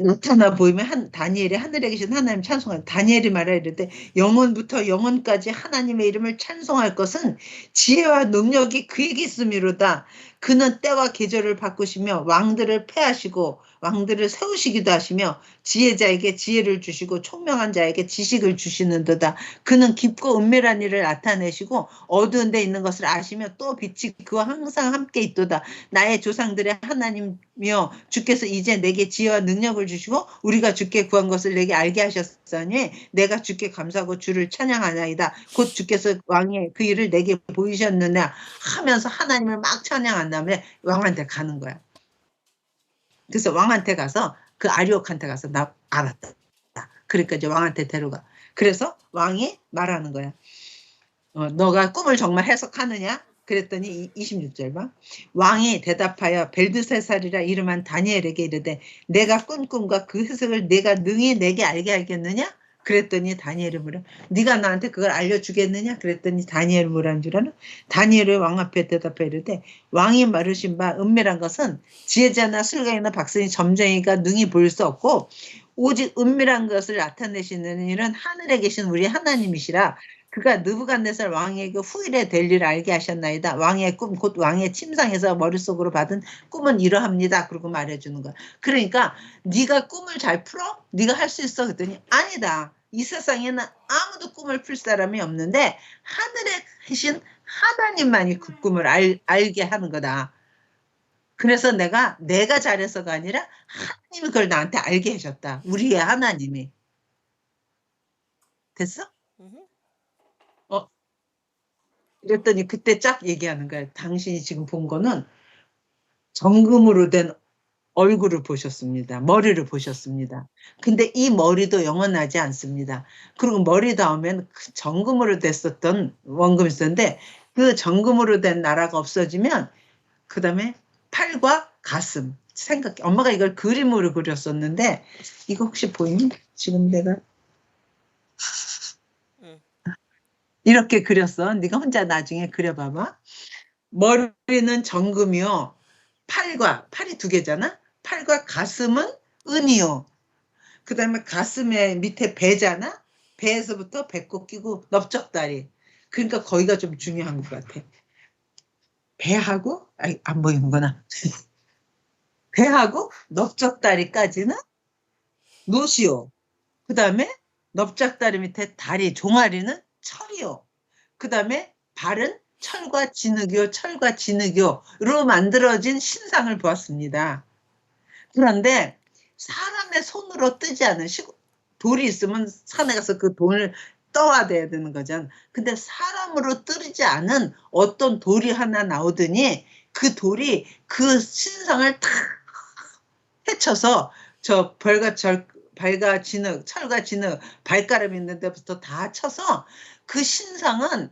나타나 보이면 다니엘이 하늘에 계신 하나님 찬송하는 다니엘이 말하 이르되 영원부터 영원까지 하나님의 이름을 찬송할 것은 지혜와 능력이 그에게 있음이로다. 그는 때와 계절을 바꾸시며 왕들을 패하시고 왕들을 세우시기도 하시며 지혜자에게 지혜를 주시고 총명한 자에게 지식을 주시는도다. 그는 깊고 은밀한 일을 나타내시고 어두운 데 있는 것을 아시며 또 빛이 그와 항상 함께 있도다. 나의 조상들의 하나님이여 주께서 이제 내게 지혜와 능력을 주시고 우리가 주께 구한 것을 내게 알게 하셨으니 내가 주께 감사하고 주를 찬양하나이다. 곧 주께서 왕의 그 일을 내게 보이셨느냐 하면서 하나님을 막 찬양한 다음에 왕한테 가는 거야. 그래서 왕한테 가서 그 아리옥한테 가서 나 알았다. 그러니까 이제 왕한테 데려가. 그래서 왕이 말하는 거야. 너가 꿈을 정말 해석하느냐? 그랬더니 26절 봐. 왕이 대답하여 벨드세살이라 이름한 다니엘에게 이르되 내가 꾼 꿈과 그 해석을 내가 능히 내게 알게 하겠느냐? 그랬더니 다니엘이 뭐라? 네가 나한테 그걸 알려주겠느냐? 그랬더니 다니엘이 뭐라는 줄 아나? 다니엘이 왕 앞에 대답하여 이르되 왕이 말하신 바 은밀한 것은 지혜자나 술가이나 박사니 점쟁이가 능히 볼 수 없고 오직 은밀한 것을 나타내시는 일은 하늘에 계신 우리 하나님이시라. 그가 느부갓네살 왕에게 후일에 될 일을 알게 하셨나이다. 왕의 꿈, 곧 왕의 침상에서 머릿속으로 받은 꿈은 이러합니다. 그러고 말해주는 거야. 그러니까 네가 꿈을 잘 풀어? 네가 할 수 있어? 그랬더니 아니다. 이 세상에는 아무도 꿈을 풀 사람이 없는데 하늘에 계신 하나님만이 그 꿈을 알게 하는 거다. 그래서 내가 잘해서가 아니라 하나님이 그걸 나한테 알게 해줬다. 우리의 하나님이. 됐어? 그랬더니 그때 쫙 얘기하는 거야. 당신이 지금 본 거는 정금으로 된 얼굴을 보셨습니다. 머리를 보셨습니다. 근데 이 머리도 영원하지 않습니다. 그리고 머리 다음엔 그 정금으로 됐었던 원금이 있었는데 그 정금으로 된 나라가 없어지면 그 다음에 팔과 가슴. 생각해. 엄마가 이걸 그림으로 그렸었는데 이거 혹시 보이니? 지금 내가 이렇게 그렸어. 네가 혼자 나중에 그려봐봐. 머리는 정금이요. 팔이 두 개잖아. 팔과 가슴은 은이요. 그 다음에 가슴에 밑에 배잖아. 배에서부터 배꼽 끼고 넓적다리. 그러니까 거기가 좀 중요한 것 같아. 배하고 안 보이는구나. 배하고 넓적다리까지는 노시요. 그 다음에 넓적다리 밑에 다리 종아리는 철이요. 그 다음에 발은 철과 진흙으로 만들어진 신상을 보았습니다. 그런데 사람의 손으로 뜨지 않은 돌이 있으면 산에 가서 그 돌을 떠와야 되는 거잖아. 근데 사람으로 뜨지 않은 어떤 돌이 하나 나오더니 그 돌이 그 신상을 탁 헤쳐서 저 철과 진흙, 발가락 있는 데부터 다 쳐서 그 신상은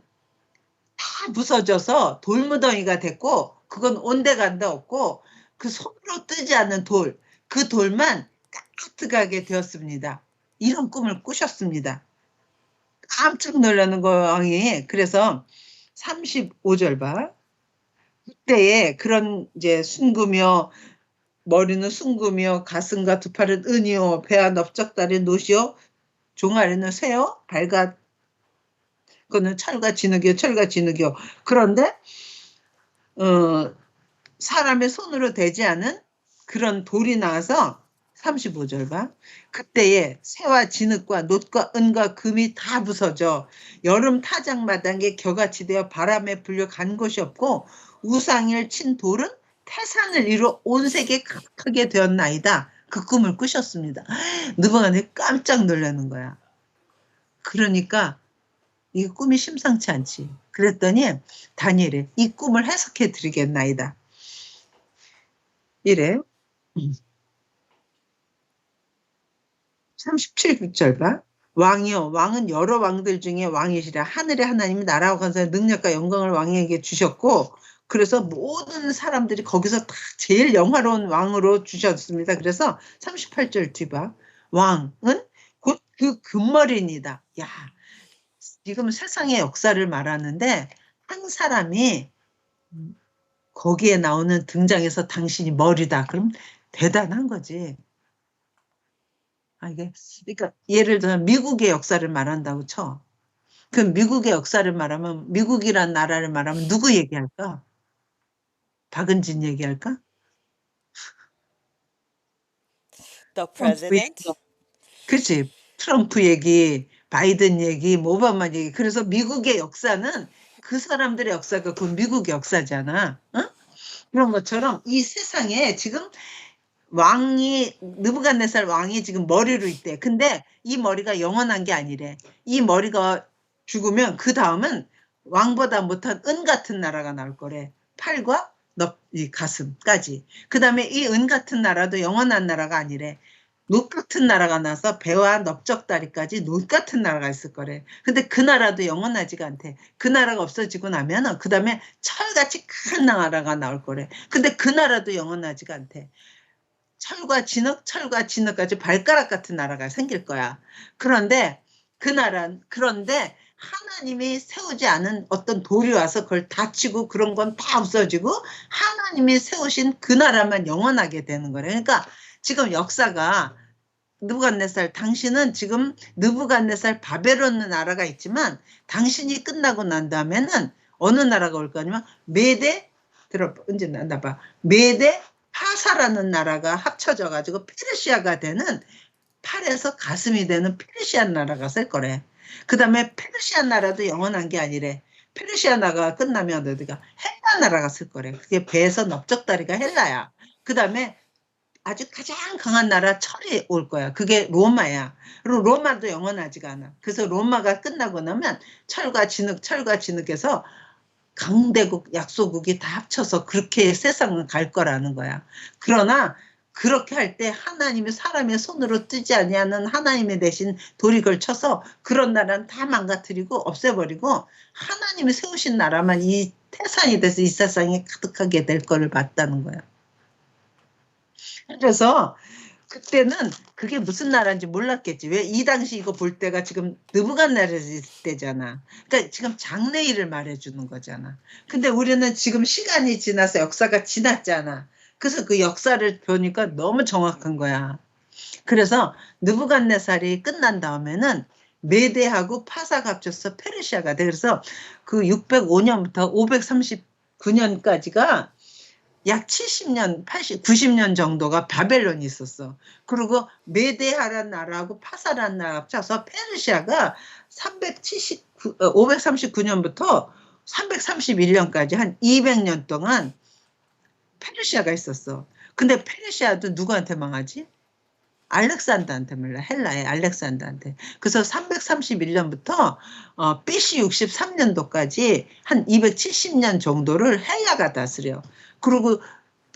다 부서져서 돌무덩이가 됐고 그건 온데간데 없고 그 손으로 뜨지 않는 돌, 그 돌만 까뜩하게 되었습니다. 이런 꿈을 꾸셨습니다. 깜짝 놀라는 거 왕이. 그래서 35절 봐. 그때에 그런 이제 순금이요, 머리는 순금이요, 가슴과 두 팔은 은이요, 배와 넓적다리 노시요, 종아리는 쇠요, 발과 그거는 철과 진흙이요. 그런데 사람의 손으로 되지 않은 그런 돌이 나와서 35절 봐. 그때에 새와 진흙과 놋과 은과 금이 다 부서져 여름 타작마당에 겨같이 되어 바람에 불려 간 곳이 없고 우상을 친 돌은 태산을 이루어 온 세계에 크게 되었나이다. 그 꿈을 꾸셨습니다. 느부갓네살이 깜짝 놀라는 거야. 그러니까 이 꿈이 심상치 않지. 그랬더니 다니엘이 이 꿈을 해석해 드리겠나이다. 이래. 37절 봐. 왕이요, 왕은 여러 왕들 중에 왕이시라. 하늘의 하나님이 나라와 권세와 능력과 영광을 왕에게 주셨고 그래서 모든 사람들이 거기서 다 제일 영화로운 왕으로 주셨습니다. 그래서 38절 뒤봐. 왕은 곧 그 금머리입니다. 야, 지금 세상의 역사를 말하는데 한 사람이 거기에 나오는 등장해서 당신이 머리다. 그럼 대단한 거지. 그러니까 예를 들어 미국의 역사를 말한다고 쳐. 그 미국의 역사를 말하면 미국이란 나라를 말하면 누구 얘기할까? 박은진 얘기할까? The 트럼프 얘기. president? 그치? 트럼프 얘기, 바이든 얘기, 오바마 얘기. 그래서 미국의 역사는 그 사람들의 역사가 그 미국의 역사잖아. 응? 그런 것처럼 이 세상에 지금 느부갓네살 왕이 지금 머리로 있대. 근데 이 머리가 영원한 게 아니래. 이 머리가 죽으면 그 다음은 왕보다 못한 은 같은 나라가 나올 거래. 팔과 이 가슴까지. 그 다음에 이 은 같은 나라도 영원한 나라가 아니래. 노 같은 나라가 나서 배와 넓적다리까지 노 같은 나라가 있을 거래. 근데 그 나라도 영원하지가 않대. 그 나라가 없어지고 나면은 그 다음에 철같이 큰 나라가 나올 거래. 근데 그 나라도 영원하지가 않대. 철과 진흙, 철과 진흙까지 발가락 같은 나라가 생길 거야. 그런데 그런데 하나님이 세우지 않은 어떤 돌이 와서 그걸 다치고 그런 건 다 없어지고 하나님이 세우신 그 나라만 영원하게 되는 거래. 그러니까 지금 역사가 느부갓네살, 당신은 지금 느부갓네살 바벨론 나라가 있지만 당신이 끝나고 난 다음에는 어느 나라가 올 거냐면 메대, 언제 나봐. 메대 파사라는 나라가 합쳐져 가지고 페르시아가 되는, 팔에서 가슴이 되는 페르시아 나라가 쓸 거래. 그 다음에 페르시아 나라도 영원한 게 아니래. 페르시아 나라가 끝나면 어디가 헬라 나라가 쓸 거래. 그게 배에서 넓적다리가 헬라야. 그 다음에 아주 가장 강한 나라 철이 올 거야. 그게 로마야. 그리고 로마도 영원하지가 않아. 그래서 로마가 끝나고 나면 철과 진흙에서 강대국, 약소국이 다 합쳐서 그렇게 세상은 갈 거라는 거야. 그러나 그렇게 할 때 하나님이 사람의 손으로 뜨지 아니하는 하나님의 대신 돌이 걸쳐서 그런 나라는 다 망가뜨리고 없애버리고 하나님이 세우신 나라만 이 태산이 돼서 이 세상에 가득하게 될 거를 봤다는 거야. 그래서 그때는 그게 무슨 나라인지 몰랐겠지. 왜 이 당시 이거 볼 때가 지금 느부갓네살 있을 때잖아. 그러니까 지금 장래일을 말해주는 거잖아. 근데 우리는 지금 시간이 지나서 역사가 지났잖아. 그래서 그 역사를 보니까 너무 정확한 거야. 그래서 느부갓네살이 끝난 다음에는 메대하고 파사가 합쳐서 페르시아가 돼. 그래서 그 605년부터 539년까지가 약 70년, 80, 90년 정도가 바벨론이 있었어. 그리고 메데하란 나라하고 파사란 나라 합쳐서 페르시아가 539년부터 331년까지 한 200년 동안 페르시아가 있었어. 근데 페르시아도 누구한테 망하지? 알렉산더한테 몰라. 헬라의 알렉산더한테. 그래서 331년부터 BC 63년도까지 한 270년 정도를 헬라가 다스려. 그리고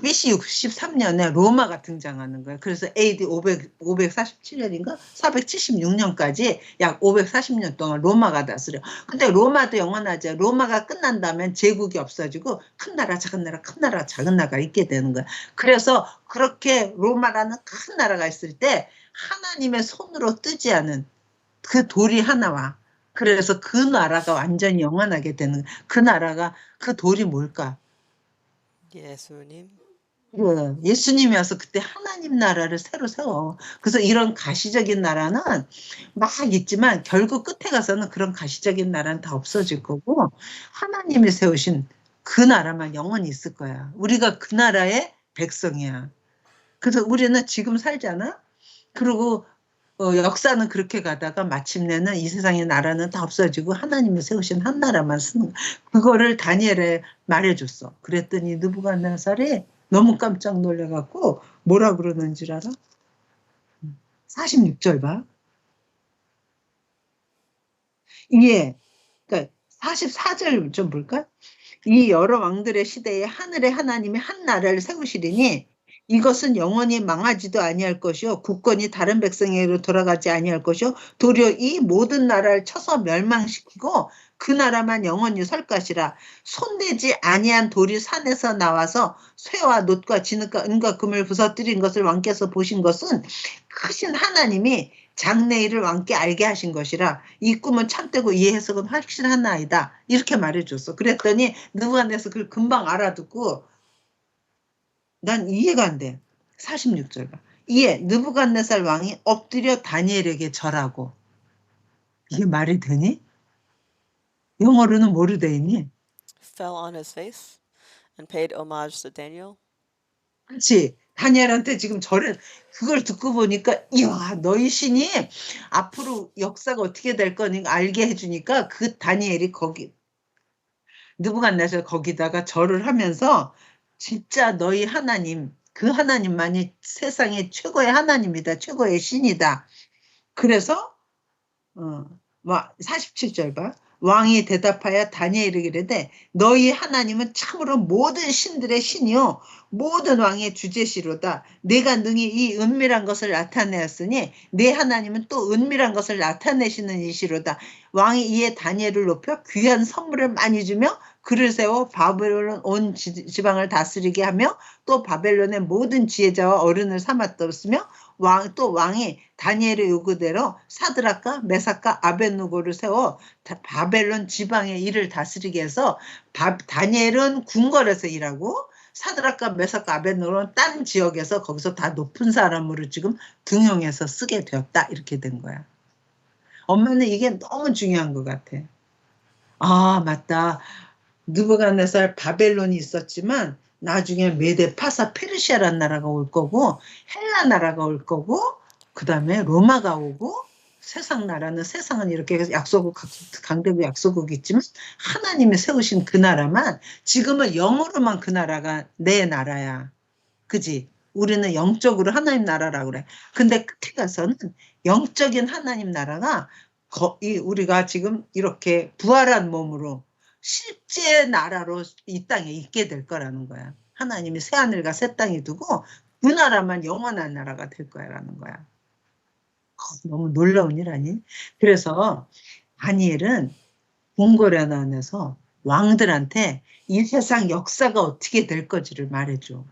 BC 63년에 로마가 등장하는 거야. 그래서 AD 547년인가 476년까지 약 540년 동안 로마가 다스려. 근데 로마도 영원하지. 로마가 끝난 다음엔 제국이 없어지고 큰 나라, 작은 나라, 큰 나라, 작은 나라가 있게 되는 거야. 그래서 그렇게 로마라는 큰 나라가 있을 때 하나님의 손으로 뜨지 않은 그 돌이 하나 와. 그래서 그 나라가 완전히 영원하게 되는 거야. 그 나라가, 그 돌이 뭘까? 예수님. 그래. 예수님이 와서 그때 하나님 나라를 새로 세워. 그래서 이런 가시적인 나라는 막 있지만 결국 끝에 가서는 그런 가시적인 나라는 다 없어질 거고 하나님이 세우신 그 나라만 영원히 있을 거야. 우리가 그 나라의 백성이야. 그래서 우리는 지금 살잖아. 그리고 역사는 그렇게 가다가 마침내는 이 세상의 나라는 다 없어지고 하나님이 세우신 한 나라만 쓰는 거야. 그거를 다니엘에 말해줬어. 그랬더니 느부갓네살이 너무 깜짝 놀래갖고 뭐라 그러는 줄 알아? 46절 봐. 이게 그러니까 44절 좀 볼까? 이 여러 왕들의 시대에 하늘의 하나님이 한 나라를 세우시리니 이것은 영원히 망하지도 아니할 것이요 국권이 다른 백성에게로 돌아가지 아니할 것이요 도리어 이 모든 나라를 쳐서 멸망시키고 그 나라만 영원히 설 것이라. 손대지 아니한 돌이 산에서 나와서 쇠와 놋과 진흙과 은과 금을 부서뜨린 것을 왕께서 보신 것은 크신 하나님이 장래일을 왕께 알게 하신 것이라. 이 꿈은 참되고 이 해석은 확실하나이다. 이렇게 말해줬어. 그랬더니 느부갓네살 그걸 금방 알아듣고 난 이해가 안 돼. 46절 봐. 이에 느부갓네살 왕이 엎드려 다니엘에게 절하고. 이게 말이 되니? 영어로는 뭐로 돼 있니? Fell on his face and paid homage to Daniel. 그렇지. 다니엘한테 지금 절을, 그걸 듣고 보니까 이야 너희 신이 앞으로 역사가 어떻게 될 거니 알게 해주니까 그 다니엘이 거기 느부갓네살 거기다가 절을 하면서 진짜 너희 하나님, 그 하나님만이 세상의 최고의 하나님이다. 최고의 신이다. 그래서 47절 봐. 왕이 대답하여 다니엘에게 이르되 너희 하나님은 참으로 모든 신들의 신이요 모든 왕의 주제시로다. 내가 능히 이 은밀한 것을 나타내었으니 내 하나님은 또 은밀한 것을 나타내시는 이시로다. 왕이 이에 다니엘을 높여 귀한 선물을 많이 주며 그를 세워 바벨론 온 지방을 다스리게 하며 또 바벨론의 모든 지혜자와 어른을 삼았었으며 또 왕이 다니엘의 요구대로 사드락과 메삭과 아벳느고를 세워 바벨론 지방의 일을 다스리게 해서 다니엘은 궁궐에서 일하고 사드락과 메삭과 아벳느고는 딴 지역에서 거기서 다 높은 사람으로 지금 등용해서 쓰게 되었다. 이렇게 된 거야. 엄마는 이게 너무 중요한 것 같아. 아, 맞다. 느부갓네살 바벨론이 있었지만 나중에 메데 파사 페르시아라는 나라가 올 거고 헬라 나라가 올 거고 그 다음에 로마가 오고 세상 나라는 세상은 이렇게 약소국 강대국 약소국이 있지만 하나님이 세우신 그 나라만 지금은 영으로만 그 나라가 내 나라야. 그지? 우리는 영적으로 하나님 나라라고 그래. 근데 끝에 가서는 영적인 하나님 나라가 우리가 지금 이렇게 부활한 몸으로 실제 나라로 이 땅에 있게 될 거라는 거야. 하나님이 새하늘과 새 땅에 두고 그 나라만 영원한 나라가 될 거야라는 거야. 너무 놀라운 일 아니? 그래서 다니엘은 궁궐에 안에서 왕들한테 이 세상 역사가 어떻게 될 건지를 말해줘.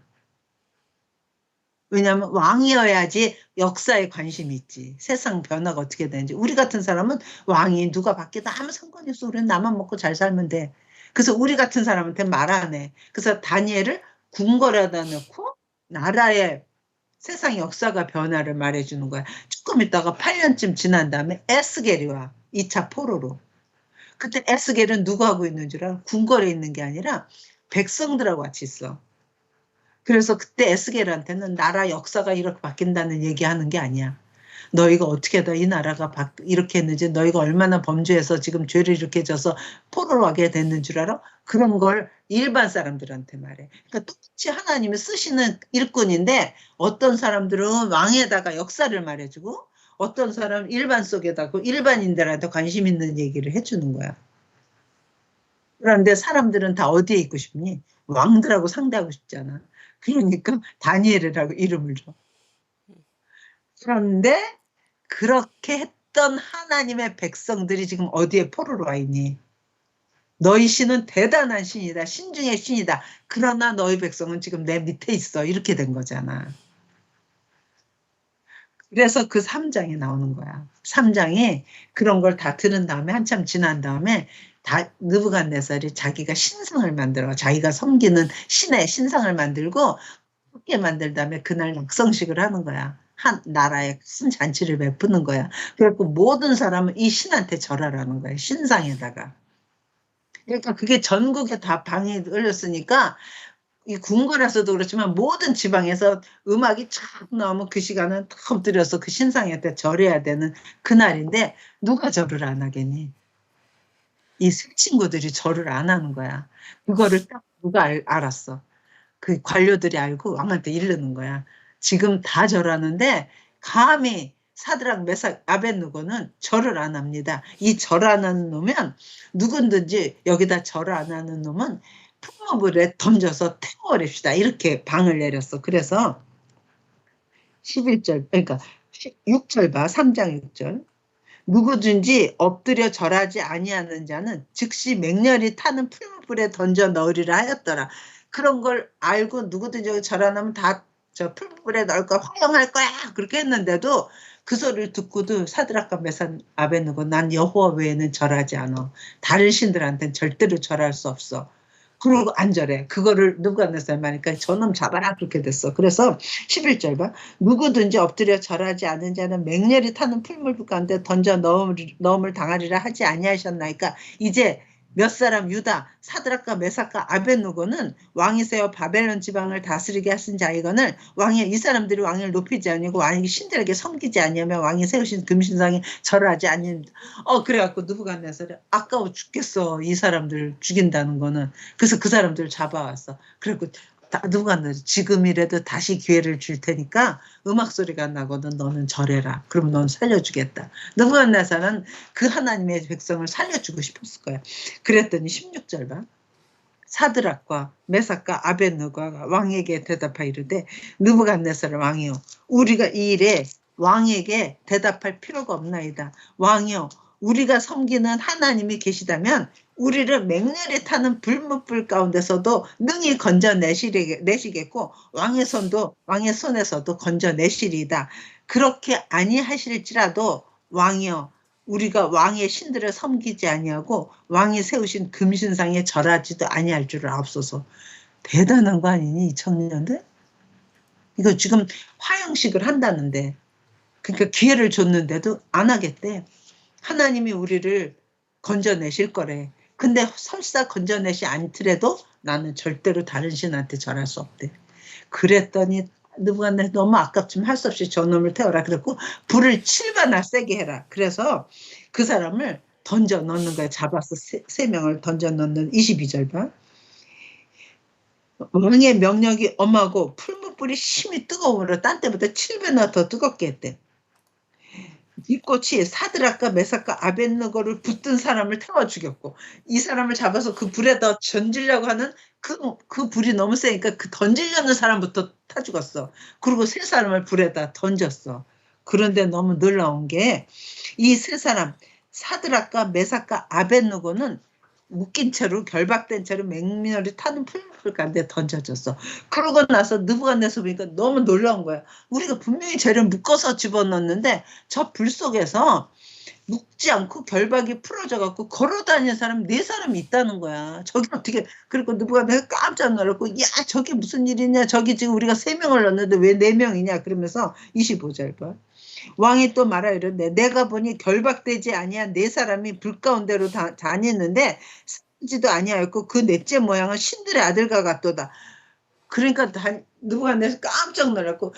왜냐하면 왕이어야지 역사에 관심이 있지. 세상 변화가 어떻게 되는지. 우리 같은 사람은 왕이 누가 바뀌다 아무 상관이 없어. 우리는 나만 먹고 잘 살면 돼. 그래서 우리 같은 사람한테 말 안 해. 그래서 다니엘을 궁궐에다 넣고 나라의 세상 역사가 변화를 말해주는 거야. 조금 있다가 8년쯤 지난 다음에 에스겔이 와. 2차 포로로. 그때 에스겔은 누구 하고 있는 줄 알아? 궁궐에 있는 게 아니라 백성들하고 같이 있어. 그래서 그때 에스겔한테는 나라 역사가 이렇게 바뀐다는 얘기하는 게 아니야. 너희가 어떻게 하다 이 나라가 이렇게 했는지 너희가 얼마나 범죄해서 지금 죄를 이렇게 져서 포로로 가게 됐는 줄 알아? 그런 걸 일반 사람들한테 말해. 그러니까 똑같이 하나님이 쓰시는 일꾼인데 어떤 사람들은 왕에다가 역사를 말해주고 어떤 사람은 일반 속에다가 일반인들한테 관심 있는 얘기를 해주는 거야. 그런데 사람들은 다 어디에 있고 싶니? 왕들하고 상대하고 싶잖아. 그러니까 다니엘이라고 이름을 줘. 그런데 그렇게 했던 하나님의 백성들이 지금 어디에 포로로 와 있니? 너희 신은 대단한 신이다. 신 중의 신이다. 그러나 너희 백성은 지금 내 밑에 있어. 이렇게 된 거잖아. 그래서 그 3장이 나오는 거야. 3장이 그런 걸 다 들은 다음에 한참 지난 다음에 느부갓네살이 자기가 신상을 만들어. 자기가 섬기는 신의 신상을 만들고 크게 만들 다음에 그날 낙성식을 하는 거야. 한 나라에 큰 잔치를 베푸는 거야. 그래서 모든 사람은 이 신한테 절하라는 거야. 신상에다가. 그러니까 그게 전국에 다 방이 걸렸으니까 이 궁궐에서도 그렇지만 모든 지방에서 음악이 쫙 나오면 그 시간은 탁 엎드려서 그 신상한테 절해야 되는 그날인데 누가 절을 안 하겠니? 이 새 친구들이 절을 안 하는 거야. 그거를 딱 누가 알았어. 그 관료들이 알고 왕한테 이르는 거야. 지금 다 절하는데 감히 사드락 메삭 아벳느고는 절을 안 합니다. 이 절 안 하는 놈은 누군든지 여기다 절 안 하는 놈은 풍물에 던져서 태워버립시다. 이렇게 방을 내렸어. 그래서 11절 그러니까 6절 봐. 3장 6절. 누구든지 엎드려 절하지 아니하는 자는 즉시 맹렬히 타는 풀물불에 던져 넣으리라 하였더라. 그런 걸 알고 누구든지 절 안 하면 다 저 풀물불에 넣을 거야. 화영할 거야. 그렇게 했는데도 그 소리를 듣고도 사드락과 메삭 아벳느고 난 여호와 외에는 절하지 않아. 다른 신들한테는 절대로 절할 수 없어. 그러고 안 절해. 그거를 느부갓네살 말하니까 저놈 잡아라 그렇게 됐어. 그래서 11절 봐. 누구든지 엎드려 절하지 않은 자는 맹렬히 타는 풀물 가운데 던져 넣음을 당하리라 하지 아니하셨나이까. 이제 몇 사람 유다 사드락과 메삭과 아벳느고는 왕이 세워 바벨론 지방을 다스리게 하신 자이거늘 왕이 이 사람들이 왕을 높이지 아니고 왕이 신들에게 섬기지 아니하며 왕이 세우신 금신상에 절하지 아니. 그래갖고 느부갓네살이 아까워 죽겠어. 이 사람들 죽인다는 거는. 그래서 그 사람들을 잡아왔어. 그리고 누가 지금이라도 다시 기회를 줄 테니까 음악 소리가 나거든 너는 절해라. 그럼 넌 살려주겠다. 느부갓네살은 그 하나님의 백성을 살려주고 싶었을 거야. 그랬더니 16절 봐. 사드락과 메삭과 아벳느고가 왕에게 대답하여 이르되 느부갓네살 왕이여 우리가 이 일에 왕에게 대답할 필요가 없나이다. 왕이여 우리가 섬기는 하나님이 계시다면 우리를 맹렬히 타는 불못불 가운데서도 능히 건져내시겠고 왕의 손에서도 건져내시리이다. 그렇게 아니하실지라도 왕이여 우리가 왕의 신들을 섬기지 아니하고 왕이 세우신 금신상에 절하지도 아니할 줄을 아옵소서. 대단한 거 아니니 이 청년들? 이거 지금 화형식을 한다는데 그러니까 기회를 줬는데도 안 하겠대. 하나님이 우리를 건져내실 거래. 근데 설사 건져내시 않더라도 나는 절대로 다른 신한테 절할 수 없대. 그랬더니 느부갓네살 너무 아깝지만 할 수 없이 저놈을 태워라 그랬고 불을 7배나 세게 해라. 그래서 그 사람을 던져 넣는 거야. 잡아서 세 명을 던져 넣는 22절 봐. 왕의 명령이 엄하고 풀무불이 심히 뜨거우므로 딴 때보다 7배나 더 뜨겁게 했대. 빛꽃이 사드락과 메삭과 아벳느고를 붙든 사람을 태워 죽였고 이 사람을 잡아서 그 불에다 던지려고 하는 그 불이 너무 세니까 그 던지려는 사람부터 타 죽었어. 그리고 세 사람을 불에다 던졌어. 그런데 너무 놀라운 게 이 세 사람 사드락과 메삭과 아벳느고는 묶인 채로 결박된 채로 맹렬히 타는 풀무불 가운데 던져졌어. 그러고 나서 느부갓네살 보니까 너무 놀라운 거야. 우리가 분명히 쟤를 묶어서 집어넣는데 저 불 속에서 묶지 않고 결박이 풀어져 갖고 걸어다니는 사람 4사람이 있다는 거야. 저기 어떻게 그리고 느부갓네살 깜짝 놀랐고 야 저게 무슨 일이냐. 저기 지금 우리가 3명을 넣었는데 왜 4명이냐. 그러면서 25절 봐. 왕이 또 말하여 이르되 내가 보니 결박되지 아니한 4사람이 불 가운데로 다니는데 살지도 아니하였고 그 넷째 모양은 신들의 아들과 같도다. 그러니까 느부갓네살 깜짝 놀랐고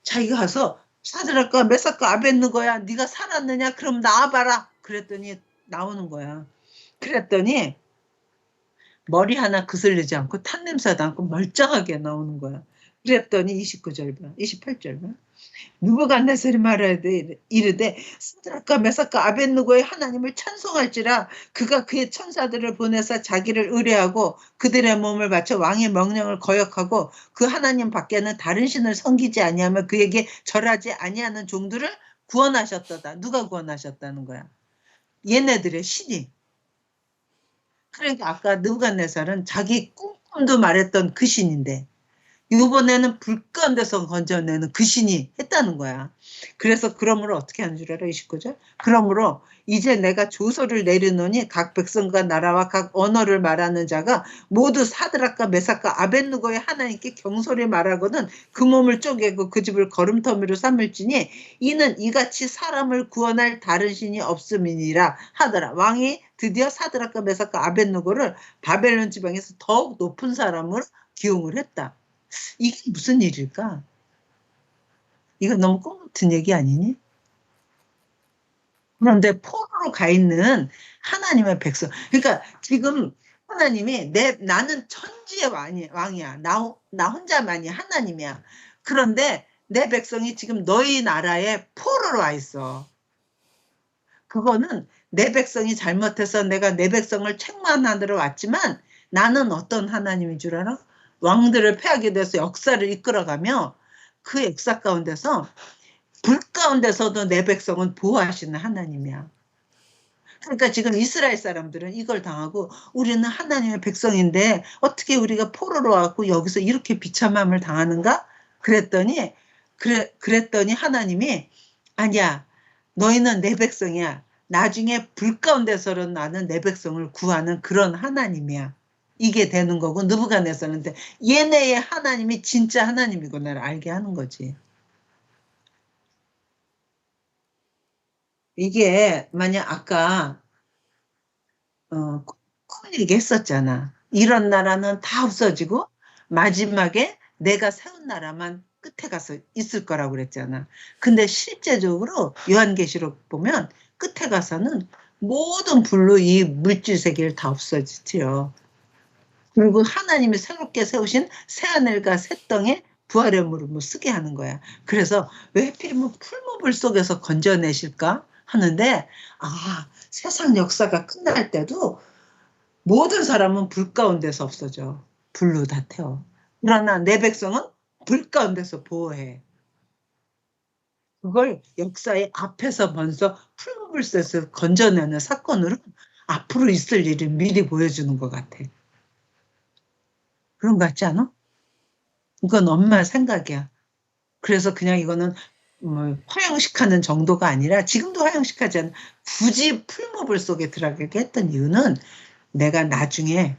자기가 가서 사드락과 메삭과 아벳느고야 네가 살았느냐 그럼 나와봐라. 그랬더니 나오는 거야. 그랬더니 머리 하나 그슬리지 않고 탄냄새도 않고 멀쩡하게 나오는 거야. 그랬더니 29절 봐. 28절 봐. 느부갓네살이 말하되 이르되 사드락과 메삭과 아벳느고의 하나님을 찬송할지라 그가 그의 천사들을 보내사 자기를 의뢰하고 그들의 몸을 바쳐 왕의 명령을 거역하고 그 하나님 밖에는 다른 신을 섬기지 아니하며 그에게 절하지 아니하는 종들을 구원하셨도다. 누가 구원하셨다는 거야? 얘네들의 신이. 그러니까 아까 느부갓네살은 자기 꿈도 말했던 그 신인데 이번에는 불 가운데서 건져내는 그 신이 했다는 거야. 그래서 그러므로 어떻게 하는 줄 알아? 29절. 그러므로 이제 내가 조서를 내리노니 각 백성과 나라와 각 언어를 말하는 자가 모두 사드락과 메삭과 아벳느고의 하나님께 경솔히 말하거든 그 몸을 쪼개고 그 집을 거름터미로 삼을지니 이는 이같이 사람을 구원할 다른 신이 없음이니라 하더라. 왕이 드디어 사드락과 메삭과 아벳느고를 바벨론 지방에서 더욱 높은 사람으로 기용을 했다. 이게 무슨 일일까? 이거 너무 꿈 같은 얘기 아니니? 그런데 포로로 가 있는 하나님의 백성. 그러니까 지금 하나님이 나는 천지의 왕이야. 나 혼자만이 하나님이야. 그런데 내 백성이 지금 너희 나라에 포로로 와 있어. 그거는 내 백성이 잘못해서 내가 내 백성을 책망하러 왔지만 나는 어떤 하나님인 줄 알아? 왕들을 패하게 돼서 역사를 이끌어가며 그 역사 가운데서 불 가운데서도 내 백성은 보호하시는 하나님이야. 그러니까 지금 이스라엘 사람들은 이걸 당하고 우리는 하나님의 백성인데 어떻게 우리가 포로로 와서 여기서 이렇게 비참함을 당하는가? 그랬더니 하나님이 아니야. 너희는 내 백성이야. 나중에 불 가운데서는 나는 내 백성을 구하는 그런 하나님이야. 이게 되는 거고 느부갓네살한테 얘네의 하나님이 진짜 하나님이구나를 알게 하는 거지. 이게 만약 아까 꿈 얘기했었잖아. 이런 나라는 다 없어지고 마지막에 내가 세운 나라만 끝에 가서 있을 거라고 그랬잖아. 근데 실제적으로 요한계시록 보면 끝에 가서는 모든 불로 이 물질 세계를 다 없어지지요. 그리고 하나님이 새롭게 세우신 새하늘과 새 땅에 부활의 무릎을 쓰게 하는 거야. 그래서 왜 하필이면 풀무불 속에서 건져내실까 하는데, 세상 역사가 끝날 때도 모든 사람은 불 가운데서 없어져. 불로 다 태워. 그러나 내 백성은 불 가운데서 보호해. 그걸 역사의 앞에서 먼저 풀무불에서 건져내는 사건으로 앞으로 있을 일을 미리 보여주는 것 같아. 그런 거 같지 않아? 이건 엄마 생각이야. 그래서 그냥 이거는 화형식하는 정도가 아니라, 지금도 화형식하지 않아. 굳이 풀무불 속에 들어가게 했던 이유는 내가 나중에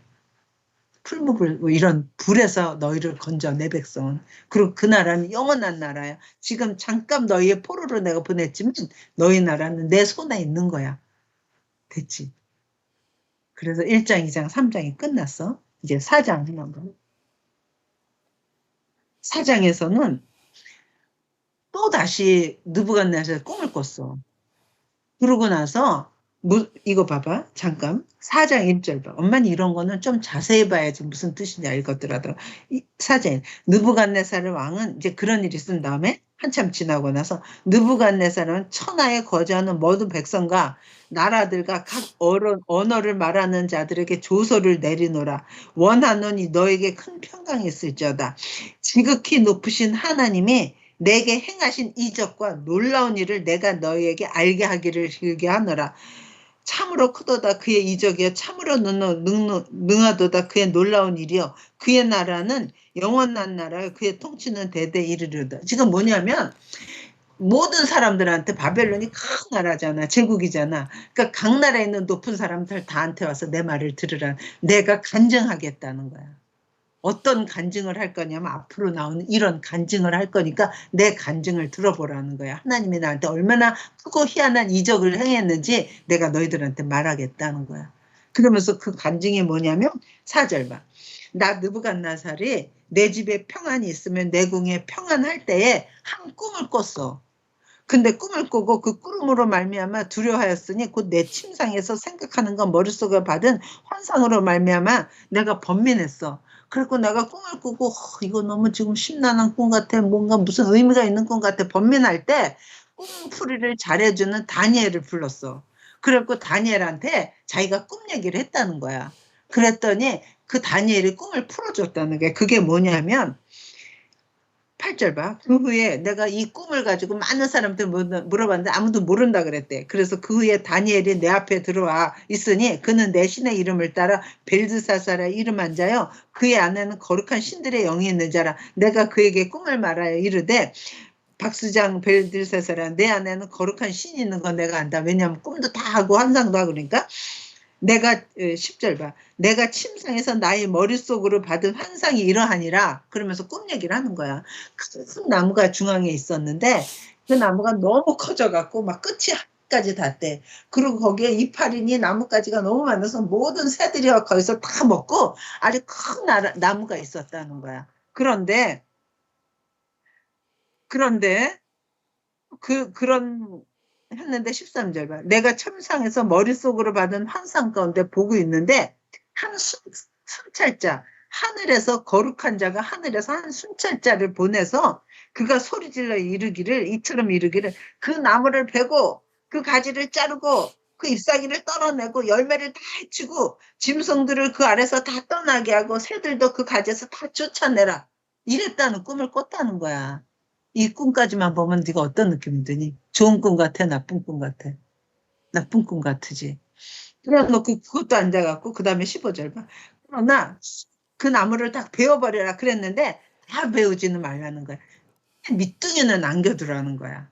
풀무불 이런 불에서 너희를 건져, 내 백성은. 그리고 그 나라는 영원한 나라야. 지금 잠깐 너희의 포로로 내가 보냈지만 너희 나라는 내 손에 있는 거야. 됐지? 그래서 1장, 2장, 3장이 끝났어. 이제 4장 한번. 4장에서는 또 다시 느부갓네살이 꿈을 꿨어. 그러고 나서 이거 봐봐. 잠깐. 4장 1절 봐. 엄마는 이런 거는 좀 자세히 봐야지 무슨 뜻인지 알 것더라도. 4장. 느부갓네살 왕은 이제 그런 일이 있은 다음에 한참 지나고 나서 느부갓네살은 천하에 거주하는 모든 백성과 나라들과 각 언어를 말하는 자들에게 조서를 내리노라. 원하노니 너에게 큰 평강이 있을지어다. 지극히 높으신 하나님이 내게 행하신 이적과 놀라운 일을 내가 너희에게 알게 하기를 길게 하노라. 참으로 크도다 그의 이적이여, 참으로 능하도다 그의 놀라운 일이여. 그의 나라는 영원한 나라여, 그의 통치는 대대 이르리로다. 지금 뭐냐면 모든 사람들한테 바벨론이 큰 나라잖아. 제국이잖아. 그러니까 각 나라에 있는 높은 사람들 다한테 와서 내 말을 들으라. 내가 간증하겠다는 거야. 어떤 간증을 할 거냐면 앞으로 나오는 이런 간증을 할 거니까 내 간증을 들어보라는 거야. 하나님이 나한테 얼마나 크고 희한한 이적을 행했는지 내가 너희들한테 말하겠다는 거야. 그러면서 그 간증이 뭐냐면 4절 봐. 나 느부갓네살이 내 집에 평안이 있으면 내 궁에 평안할 때에 한 꿈을 꿨어. 근데 꿈을 꾸고 그 꿈으로 말미암아 두려워하였으니 곧 내 침상에서 생각하는 건 머릿속에 받은 환상으로 말미암아 내가 번민했어. 그래서 내가 꿈을 꾸고 이거 너무 지금 심란한 꿈 같아. 뭔가 무슨 의미가 있는 꿈 같아. 번민할 때 꿈풀이를 잘해주는 다니엘을 불렀어. 그래갖고 다니엘한테 자기가 꿈 얘기를 했다는 거야. 그랬더니 그 다니엘이 꿈을 풀어줬다는 게, 그게 뭐냐면 8절 봐. 그 후에 내가 이 꿈을 가지고 많은 사람들 물어봤는데 아무도 모른다 그랬대. 그래서 그 후에 다니엘이 내 앞에 들어와 있으니 그는 내 신의 이름을 따라 벨드사살의 이름한 자요, 그의 안에는 거룩한 신들의 영이 있는 자라. 내가 그에게 꿈을 말하여 이르되, 박수장 벨드사살아, 내 안에는 거룩한 신이 있는 건 내가 안다. 왜냐하면 꿈도 다 하고 환상도 하고. 그러니까 내가 10절 봐. 내가 침상에서 나의 머릿속으로 받은 환상이 이러하니라. 그러면서 꿈 얘기를 하는 거야. 큰 나무가 중앙에 있었는데 그 나무가 너무 커져갖고 막 끝이 한까지 닿대. 그리고 거기에 이파리니 나뭇가지가 너무 많아서 모든 새들이 거기서 다 먹고 아주 큰 나무가 있었다는 거야. 그런데 그런 했는데 13절 봐. 내가 천상에서 머릿속으로 받은 환상 가운데 보고 있는데 한 순찰자, 하늘에서 거룩한 자가 하늘에서 한 순찰자를 보내서 그가 소리질러 이르기를, 이처럼 이르기를, 그 나무를 베고 그 가지를 자르고 그 잎사귀를 떨어내고 열매를 다 해치고 짐승들을 그 아래서 다 떠나게 하고 새들도 그 가지에서 다 쫓아내라. 이랬다는 꿈을 꿨다는 거야. 이 꿈까지만 보면 네가 어떤 느낌이 드니? 좋은 꿈 같아? 나쁜 꿈 같아? 나쁜 꿈 같으지? 그래놓고 그것도 앉아갖고 그 다음에 15절 봐. 그러나 그 나무를 딱 베어버려라 그랬는데 다 베우지는 말라는 거야. 밑둥이는 남겨두라는 거야.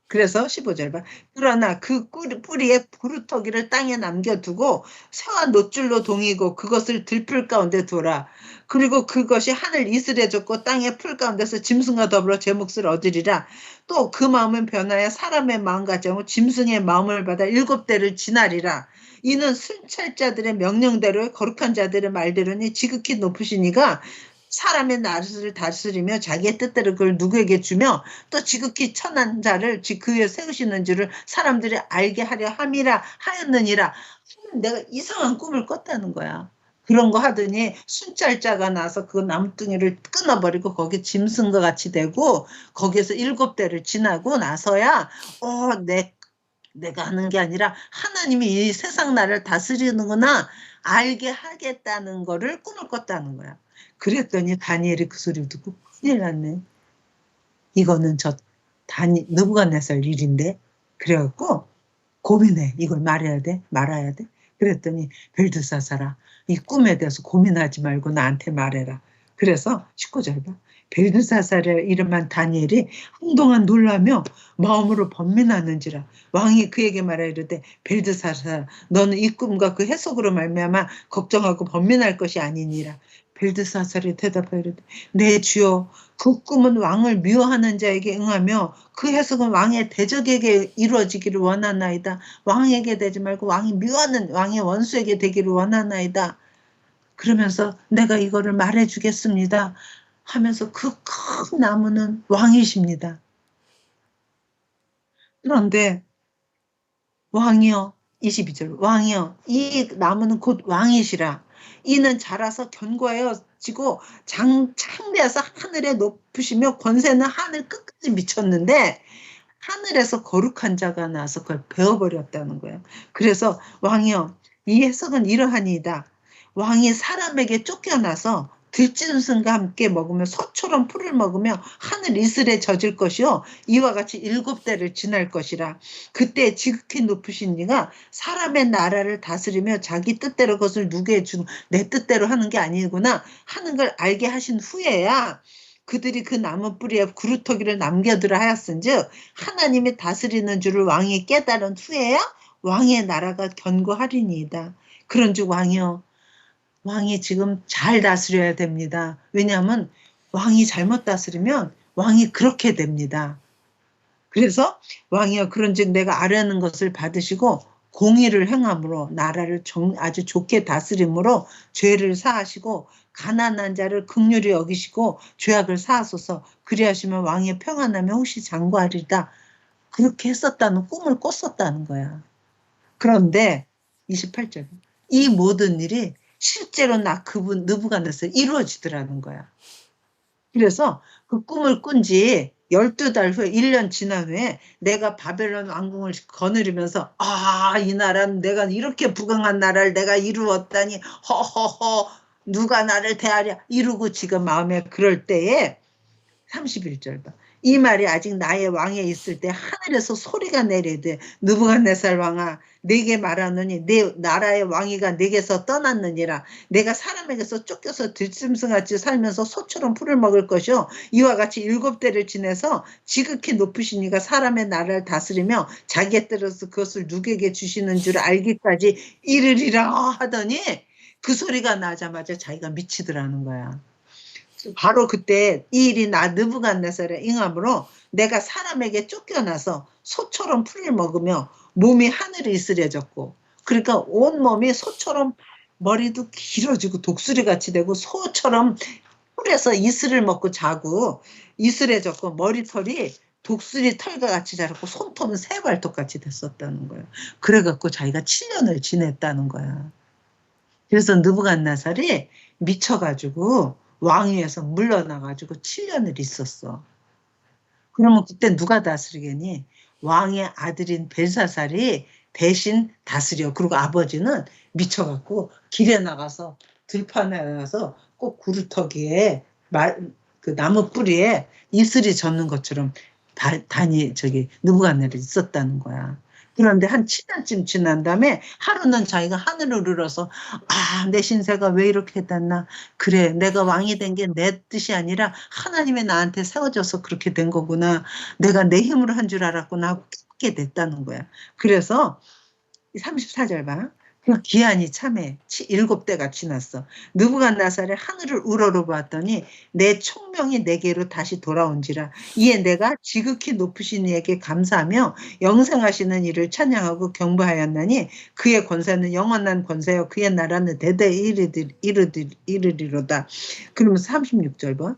그래서 15절 봐. 그러나 그 뿌리에 부루터기를 땅에 남겨두고 새와 노줄로 동이고 그것을 들풀 가운데 둬라. 그리고 그것이 하늘 이슬에 젖고 땅의 풀 가운데서 짐승과 더불어 제 몫을 얻으리라. 또 그 마음은 변하여 사람의 마음같이 하고 짐승의 마음을 받아 7대를 지나리라. 이는 순찰자들의 명령대로 거룩한 자들의 말대로니 지극히 높으시니가 사람의 나를 다스리며 자기의 뜻대로 그걸 누구에게 주며 또 지극히 천한 자를 그 위에 세우시는 줄을 사람들이 알게 하려 함이라 하였느니라. 내가 이상한 꿈을 꿨다는 거야. 그런 거 하더니 순찰자가 나서 그 나무뚱이를 끊어버리고 거기 짐승 것 같이 되고 거기에서 7대를 지나고 나서야 내가 하는 게 아니라 하나님이 이 세상 나를 다스리는구나 알게 하겠다는 거를 꿈을 꿨다는 거야. 그랬더니 다니엘이 그 소리를 듣고 큰일 났네. 이거는 느부갓네살 일인데. 그래갖고 고민해. 이걸 말해야 돼? 말아야 돼? 그랬더니 벨드사사라 이 꿈에 대해서 고민하지 말고 나한테 말해라. 그래서 19절 봐. 벨드사살의 이름한 다니엘이 한동안 놀라며 마음으로 번민하는지라 왕이 그에게 말하 이르되 벨드사살 너는 이 꿈과 그 해석으로 말미암아 걱정하고 번민할 것이 아니니라. 벨드사살이 대답하여 이르되 내 주여 그 꿈은 왕을 미워하는 자에게 응하며 그 해석은 왕의 대적에게 이루어지기를 원하나이다. 왕에게 되지 말고 왕이 미워하는 왕의 원수에게 되기를 원하나이다. 그러면서 내가 이거를 말해주겠습니다 하면서 그 큰 나무는 왕이십니다. 그런데 왕이여 22절 왕이여 이 나무는 곧 왕이시라. 이는 자라서 견고하여지고 창대해서 하늘에 높으시며 권세는 하늘 끝까지 미쳤는데 하늘에서 거룩한 자가 나서 그걸 베어버렸다는 거예요. 그래서 왕이여 이 해석은 이러하니이다. 왕이 사람에게 쫓겨나서 들짐승과 함께 먹으며 소처럼 풀을 먹으며 하늘 이슬에 젖을 것이요 이와 같이 7대를 지날 것이라. 그때 지극히 높으신 이가 사람의 나라를 다스리며 자기 뜻대로 그것을 누게 해주고 내 뜻대로 하는 게 아니구나 하는 걸 알게 하신 후에야 그들이 그 나무 뿌리에 구루터기를 남겨두라 하였은즉 하나님이 다스리는 줄을 왕이 깨달은 후에야 왕의 나라가 견고하리니이다. 그런즉 왕이 지금 잘 다스려야 됩니다. 왜냐하면 왕이 잘못 다스리면 왕이 그렇게 됩니다. 그래서 왕이여 그런즉 내가 아뢰는 것을 받으시고 공의를 행함으로 나라를 아주 좋게 다스림으로 죄를 사하시고 가난한 자를 긍휼히 여기시고 죄악을 사하소서. 그리하시면 왕의 평안함에 혹시 장구하리다. 그렇게 했었다는 꿈을 꿨었다는 거야. 그런데 28절 이 모든 일이 실제로 그분 느부갓네살 이루어지더라는 거야. 그래서 그 꿈을 꾼 지 12달 후에 1년 지난 후에 내가 바벨론 왕궁을 거느리면서 이 나라는 내가 이렇게 부강한 나라를 내가 이루었다니 허허허 누가 나를 대하랴 이러고 지금 마음에 그럴 때에 31절 봐. 이 말이 아직 나의 왕에 있을 때 하늘에서 소리가 내리되 느부갓네살 왕아 내게 말하노니 내 나라의 왕위가 내게서 떠났느니라. 내가 사람에게서 쫓겨서 들짐승같이 살면서 소처럼 풀을 먹을 것이요 이와 같이 7대를 지내서 지극히 높으신 이가 사람의 나라를 다스리며 자기에 따라서 그것을 누구에게 주시는 줄 알기까지 이르리라 하더니 그 소리가 나자마자 자기가 미치더라는 거야. 바로 그때 이 일이 나 느부갓네살의 응함으로 내가 사람에게 쫓겨나서 소처럼 풀을 먹으며 몸이 하늘에 이슬해졌고 그러니까 온몸이 소처럼 머리도 길어지고 독수리같이 되고 소처럼 풀에서 이슬을 먹고 자고 이슬해졌고 머리털이 독수리 털과 같이 자랐고 손톱은 새발톱같이 됐었다는 거예요. 그래갖고 자기가 7년을 지냈다는 거야. 그래서 느부갓네살이 미쳐가지고 왕위에서 물러나가지고 7년을 있었어. 그러면 그때 누가 다스리겠니? 왕의 아들인 벨사살이 대신 다스려. 그리고 아버지는 미쳐갖고 길에 나가서 들판에 나가서 꼭 구루터기에 그 나무 뿌리에 이슬이 젖는 것처럼 느부갓네살이 있었다는 거야. 그런데 한 7년쯤 지난 다음에 하루는 자기가 하늘을 울어서 내 신세가 왜 이렇게 됐나. 그래 내가 왕이 된 게 내 뜻이 아니라 하나님이 나한테 세워져서 그렇게 된 거구나. 내가 내 힘으로 한 줄 알았구나 하고 깨닫게 됐다는 거야. 그래서 34절 봐. 그 기한이 참해 7대가 지났어. 느부갓네살이 하늘을 우러러보았더니 내 총명이 내게로 다시 돌아온지라. 이에 내가 지극히 높으신 이에게 감사하며 영생하시는 이를 찬양하고 경배하였나니 그의 권세는 영원한 권세요 그의 나라는 대대에 이르리로다. 그러면서 36절 봐.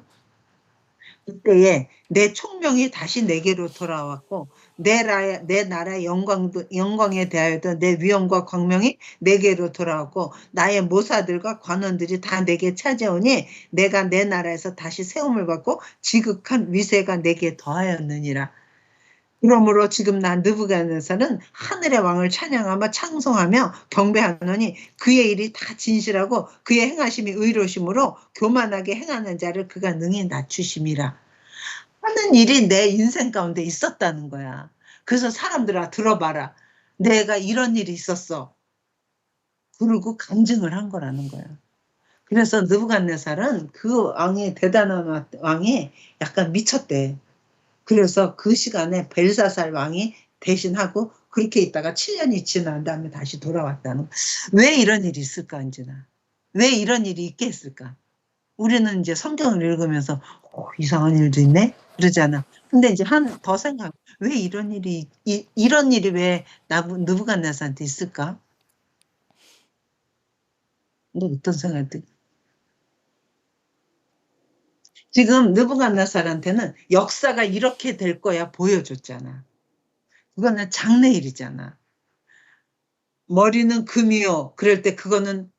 그때에 내 총명이 다시 내게로 돌아왔고 내 나라의 영광에 대하여도 내 위엄과 광명이 내게로 돌아왔고 나의 모사들과 관원들이 다 내게 찾아오니 내가 내 나라에서 다시 세움을 받고 지극한 위세가 내게 더하였느니라. 그러므로 지금 난 느부갓네살은 하늘의 왕을 찬양하며 창송하며 경배하노니 그의 일이 다 진실하고 그의 행하심이 의로우심으로 교만하게 행하는 자를 그가 능히 낮추심이라. 하는 일이 내 인생 가운데 있었다는 거야. 그래서 사람들아 들어봐라. 내가 이런 일이 있었어. 그러고 간증을 한 거라는 거야. 그래서 느부갓네살은 그 왕이 대단한 왕이 약간 미쳤대. 그래서 그 시간에 벨사살 왕이 대신하고 그렇게 있다가 7년이 지난 다음에 다시 돌아왔다는. 왜 이런 일이 있을까, 언제나. 왜 이런 일이 있겠을까? 우리는 이제 성경을 읽으면서 이상한 일도 있네? 그러잖아. 근데 이제 더 생각, 왜 이런 일이 왜 느부갓네살한테 있을까? 너 어떤 생각이 들? 지금 느부갓네살한테는 역사가 이렇게 될 거야 보여줬잖아. 그거는 장래일이잖아. 머리는 금이요. 그럴 때 그거는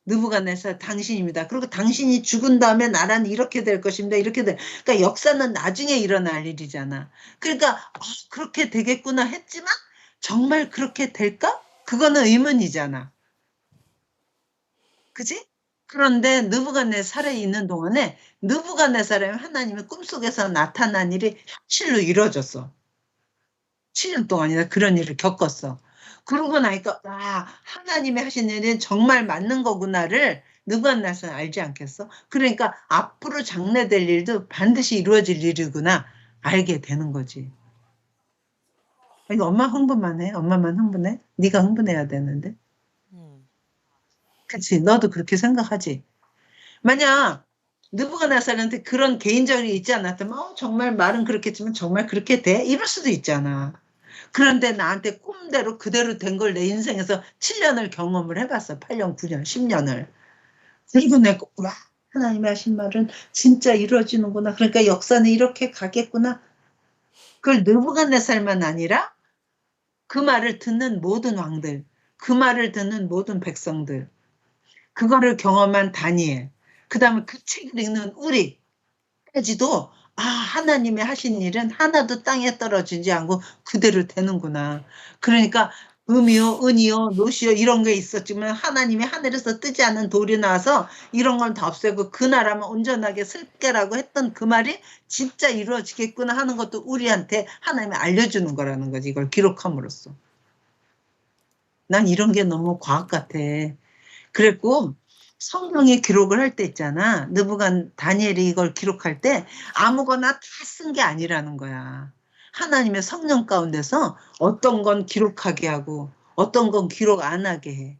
느부갓네살 당신입니다. 그리고 당신이 죽은 다음에 나라는 이렇게 될 것입니다. 이렇게 돼. 그러니까 역사는 나중에 일어날 일이잖아. 그러니까 그렇게 되겠구나 했지만 정말 그렇게 될까? 그거는 의문이잖아. 그지? 그런데 느부갓네살에 있는 동안에 느부갓네살에 하나님의 꿈속에서 나타난 일이 현실로 이루어졌어. 7년 동안이나 그런 일을 겪었어. 그러고 나니까 하나님이 하신 일은 정말 맞는 거구나를 느부갓네살은 알지 않겠어? 그러니까 앞으로 장래될 일도 반드시 이루어질 일이구나 알게 되는 거지. 이거 엄마 흥분만 해? 엄마만 흥분해? 네가 흥분해야 되는데. 음. 그치? 너도 그렇게 생각하지? 만약 느부갓네살한테 그런 개인적인 일이 있지 않았다면 정말 말은 그렇겠지만 정말 그렇게 돼? 이럴 수도 있잖아. 그런데 나한테 꿈대로 그대로 된 걸 내 인생에서 7년을 경험을 해봤어. 8년, 9년, 10년을. 그리고 내가 와 하나님이 하신 말은 진짜 이루어지는구나. 그러니까 역사는 이렇게 가겠구나. 그걸 느부갓네살만 아니라 그 말을 듣는 모든 왕들, 그 말을 듣는 모든 백성들, 그거를 경험한 다니엘, 그 다음에 그 책을 읽는 우리까지도 하나님이 하신 일은 하나도 땅에 떨어지지 않고 그대로 되는구나. 그러니까 금이요, 은이요, 노시요 이런 게 있었지만 하나님이 하늘에서 뜨지 않은 돌이 나와서 이런 건 다 없애고 그 나라만 온전하게 쓸게라고 했던 그 말이 진짜 이루어지겠구나 하는 것도 우리한테 하나님이 알려주는 거라는 거지. 이걸 기록함으로써. 난 이런 게 너무 과학 같아. 그랬고 성경에 기록을 할 때 있잖아. 다니엘이 이걸 기록할 때 아무거나 다 쓴 게 아니라는 거야. 하나님의 성령 가운데서 어떤 건 기록하게 하고 어떤 건 기록 안 하게 해.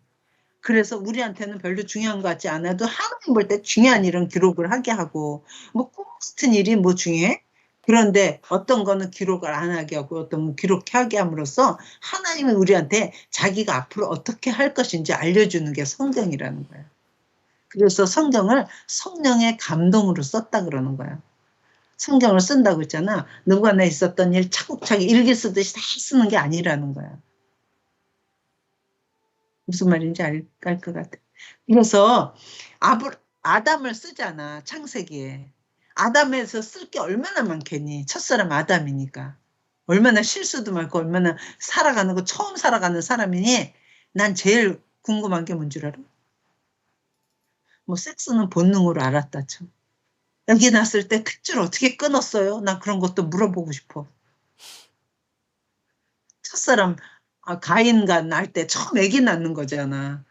그래서 우리한테는 별로 중요한 것 같지 않아도 하나님 볼 때 중요한 일은 기록을 하게 하고 뭐 꿈 같은 일이 뭐 중요해? 그런데 어떤 거는 기록을 안 하게 하고 어떤 건 기록하게 함으로써 하나님은 우리한테 자기가 앞으로 어떻게 할 것인지 알려주는 게 성경이라는 거야. 그래서 성경을 성령의 감동으로 썼다 그러는 거야. 성경을 쓴다고 했잖아. 누구나 있었던 일 차곡차곡 일기 쓰듯이 다 쓰는 게 아니라는 거야. 무슨 말인지 알 것 같아. 그래서 아담을 쓰잖아. 창세기에. 아담에서 쓸 게 얼마나 많겠니? 첫사람 아담이니까. 얼마나 실수도 많고 얼마나 살아가는 거 처음 살아가는 사람이니 난 제일 궁금한 게 뭔 줄 알아? 뭐 섹스는 본능으로 알았다 쳐. 애기 낳았을 때 탯줄 어떻게 끊었어요? 난 그런 것도 물어보고 싶어. 첫사람 가인과 낳을 때 처음 애기 낳는 거잖아.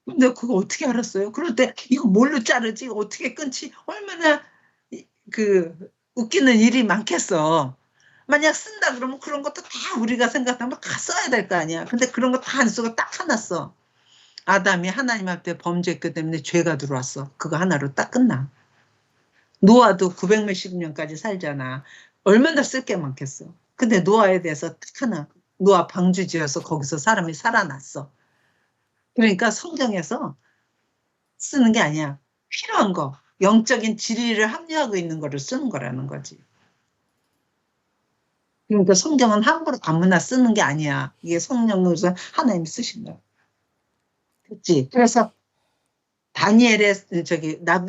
근데 그거 어떻게 알았어요? 그럴 때 이거 뭘로 자르지? 어떻게 끊지? 얼마나 그 웃기는 일이 많겠어. 만약 쓴다 그러면 그런 것도 다 우리가 생각하면 다 써야 될 거 아니야. 근데 그런 거 다 안 쓰고 딱 하나 써. 아담이 하나님 앞에 범죄했기 때문에 죄가 들어왔어. 그거 하나로 딱 끝나. 노아도 900 몇십 년까지 살잖아. 얼마나 쓸 게 많겠어. 근데 노아에 대해서 딱 하나. 노아 방주 지어서 거기서 사람이 살아났어. 그러니까 성경에서 쓰는 게 아니야. 필요한 거. 영적인 진리를 합리하고 있는 거를 쓰는 거라는 거지. 그러니까 성경은 함부로 아무나 쓰는 게 아니야. 이게 성령으로서 하나님이 쓰신 거야. 그렇지? 그래서 다니엘의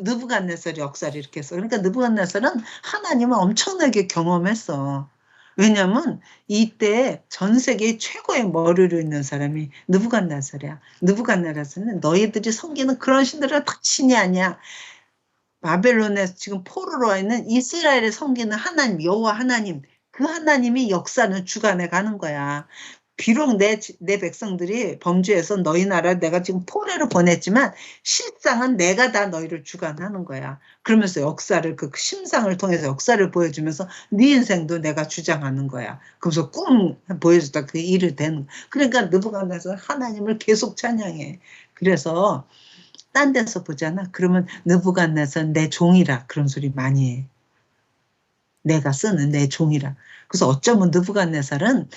느부갓네살의 역사를 이렇게 했어. 그러니까 느부갓네살은 하나님을 엄청나게 경험했어. 왜냐면 이때 전 세계 최고의 머리로 있는 사람이 느부갓네살이야. 느부갓네살은 너희들이 섬기는 그런 신들은 다 신이 아니야. 바벨론에 지금 포로로 와 있는 이스라엘을 섬기는 하나님, 여호와 하나님, 그 하나님이 역사는 주관해 가는 거야. 비록 내 백성들이 범죄해서 너희 나라 내가 지금 포로로 보냈지만 실상은 내가 다 너희를 주관하는 거야. 그러면서 역사를 그 심상을 통해서 역사를 보여주면서 네 인생도 내가 주장하는 거야. 그래서 꿈 보여줬다 그 일을 되는. 그러니까 느부갓네살 하나님을 계속 찬양해. 그래서 딴 데서 보잖아. 그러면 느부갓네살 내 종이라 그런 소리 많이 해. 내가 쓰는 내 종이라. 그래서 어쩌면 느부갓네살은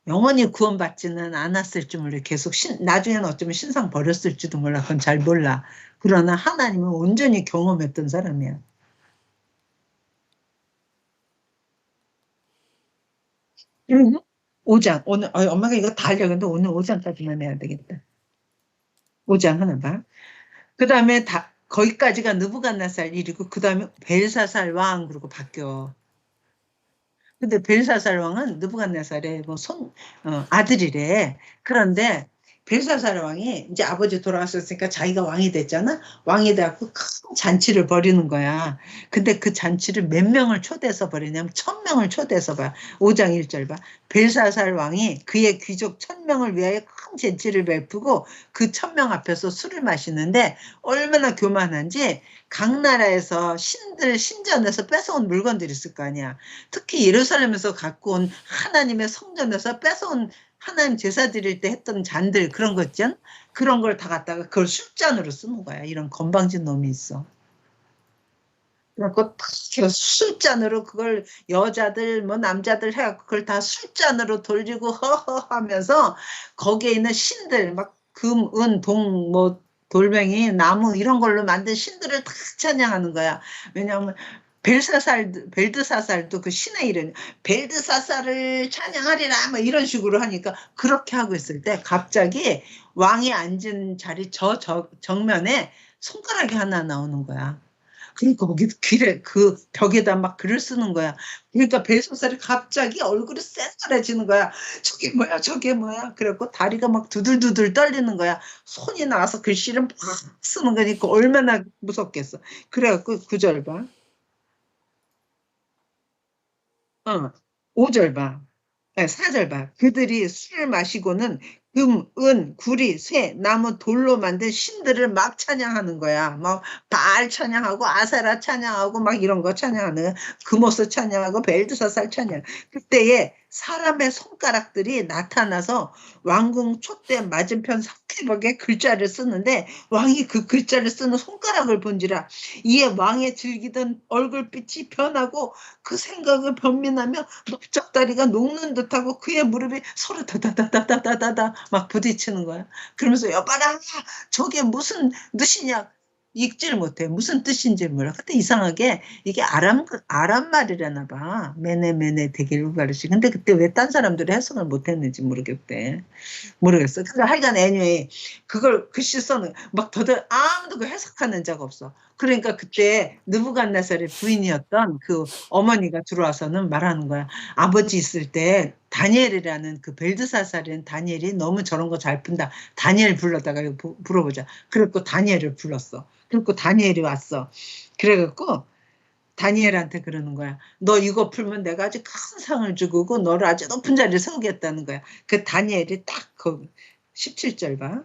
영원히 구원받지는 않았을 줄 몰라. 계속 나중에는 어쩌면 신상 버렸을지도 몰라. 그건 잘 몰라. 그러나 하나님은 온전히 경험했던 사람이야. 그리고 5장. 오늘 엄마가 이거 다 하려는데 오늘 5장까지만 해야 되겠다. 5장 하나 봐. 그 다음에 거기까지가 느부갓네살 일이고 그 다음에 벨사살 왕 그리고 바뀌어. 근데 벨사살 왕은 느부갓네살의 아들이래. 그런데 벨사살 왕이 이제 아버지 돌아가셨으니까 자기가 왕이 됐잖아. 왕이 돼갖고 큰 잔치를 벌이는 거야. 근데 그 잔치를 몇 명을 초대해서 벌이냐면 1000명을 초대해서 봐. 5장 1절 봐. 벨사살 왕이 그의 귀족 1000명을 위하여 큰 잔치를 베푸고 그 1000명 앞에서 술을 마시는데 얼마나 교만한지 각 나라에서 신전에서 뺏어온 물건들이 있을 거 아니야. 특히 예루살렘에서 갖고 온 하나님의 성전에서 뺏어온 하나님 제사 드릴 때 했던 잔들 그런 거 있잖아. 그런 걸 다 갖다가 그걸 술잔으로 쓰는 거야. 이런 건방진 놈이 있어. 그래갖고 딱 술잔으로 그걸 여자들 뭐 남자들 해갖고 그걸 다 술잔으로 돌리고 허허 하면서 거기에 있는 신들 막 금, 은, 동, 뭐 돌멩이, 나무 이런 걸로 만든 신들을 다 찬양하는 거야. 왜냐하면 벨드사살도 그 신의 이름, 벨드사살을 찬양하리라, 뭐 이런 식으로 하니까 그렇게 하고 있을 때 갑자기 왕이 앉은 자리 정면에 손가락이 하나 나오는 거야. 그러니까 거기 그 벽에다 막 글을 쓰는 거야. 그러니까 벨소살이 갑자기 얼굴이 쎄썰해지는 거야. 저게 뭐야, 저게 뭐야. 그래갖고 다리가 막 두들두들 떨리는 거야. 손이 나와서 글씨를 막 쓰는 거니까 얼마나 무섭겠어. 그래갖고 9절 봐. 5절 봐. 4절 봐. 그들이 술을 마시고는 금, 은, 구리, 쇠, 나무, 돌로 만든 신들을 막 찬양하는 거야. 막 바알 찬양하고 아세라 찬양하고 막 이런 거 찬양하는 거야. 금오스 찬양하고 벨드사살 찬양. 그때에 사람의 손가락들이 나타나서 왕궁 촛대 맞은편 석회벽에 글자를 쓰는데 왕이 그 글자를 쓰는 손가락을 본지라 이에 왕의 즐기던 얼굴빛이 변하고 그 생각을 변민하며 넓적다리가 녹는 듯하고 그의 무릎이 서로 다다다다다다다 막 부딪히는 거야. 그러면서 여봐라 저게 무슨 뜻이냐. 읽지를 못해. 무슨 뜻인지 몰라. 근데 이상하게 이게 아람 말이라나 봐. 메네 데겔루가르시. 근데 그때 왜 딴 사람들이 해석을 못했는지 모르겠대. 모르겠어. 그러니까 하여간 애니웨이 그걸 글씨 써는 막 아무도 그 해석하는 자가 없어. 그러니까 그때 느부갓네살의 부인이었던 그 어머니가 들어와서는 말하는 거야. 아버지 있을 때 다니엘이라는 그 벨드사살이라는 다니엘이 너무 저런 거 잘 푼다. 다니엘 불러다가 물어보자. 그래갖고 다니엘을 불렀어. 그리고 다니엘이 왔어. 그래갖고 다니엘한테 그러는 거야. 너 이거 풀면 내가 아주 큰 상을 주고 너를 아주 높은 자리에 세우겠다는 거야. 그 다니엘이 딱 그 17절 봐.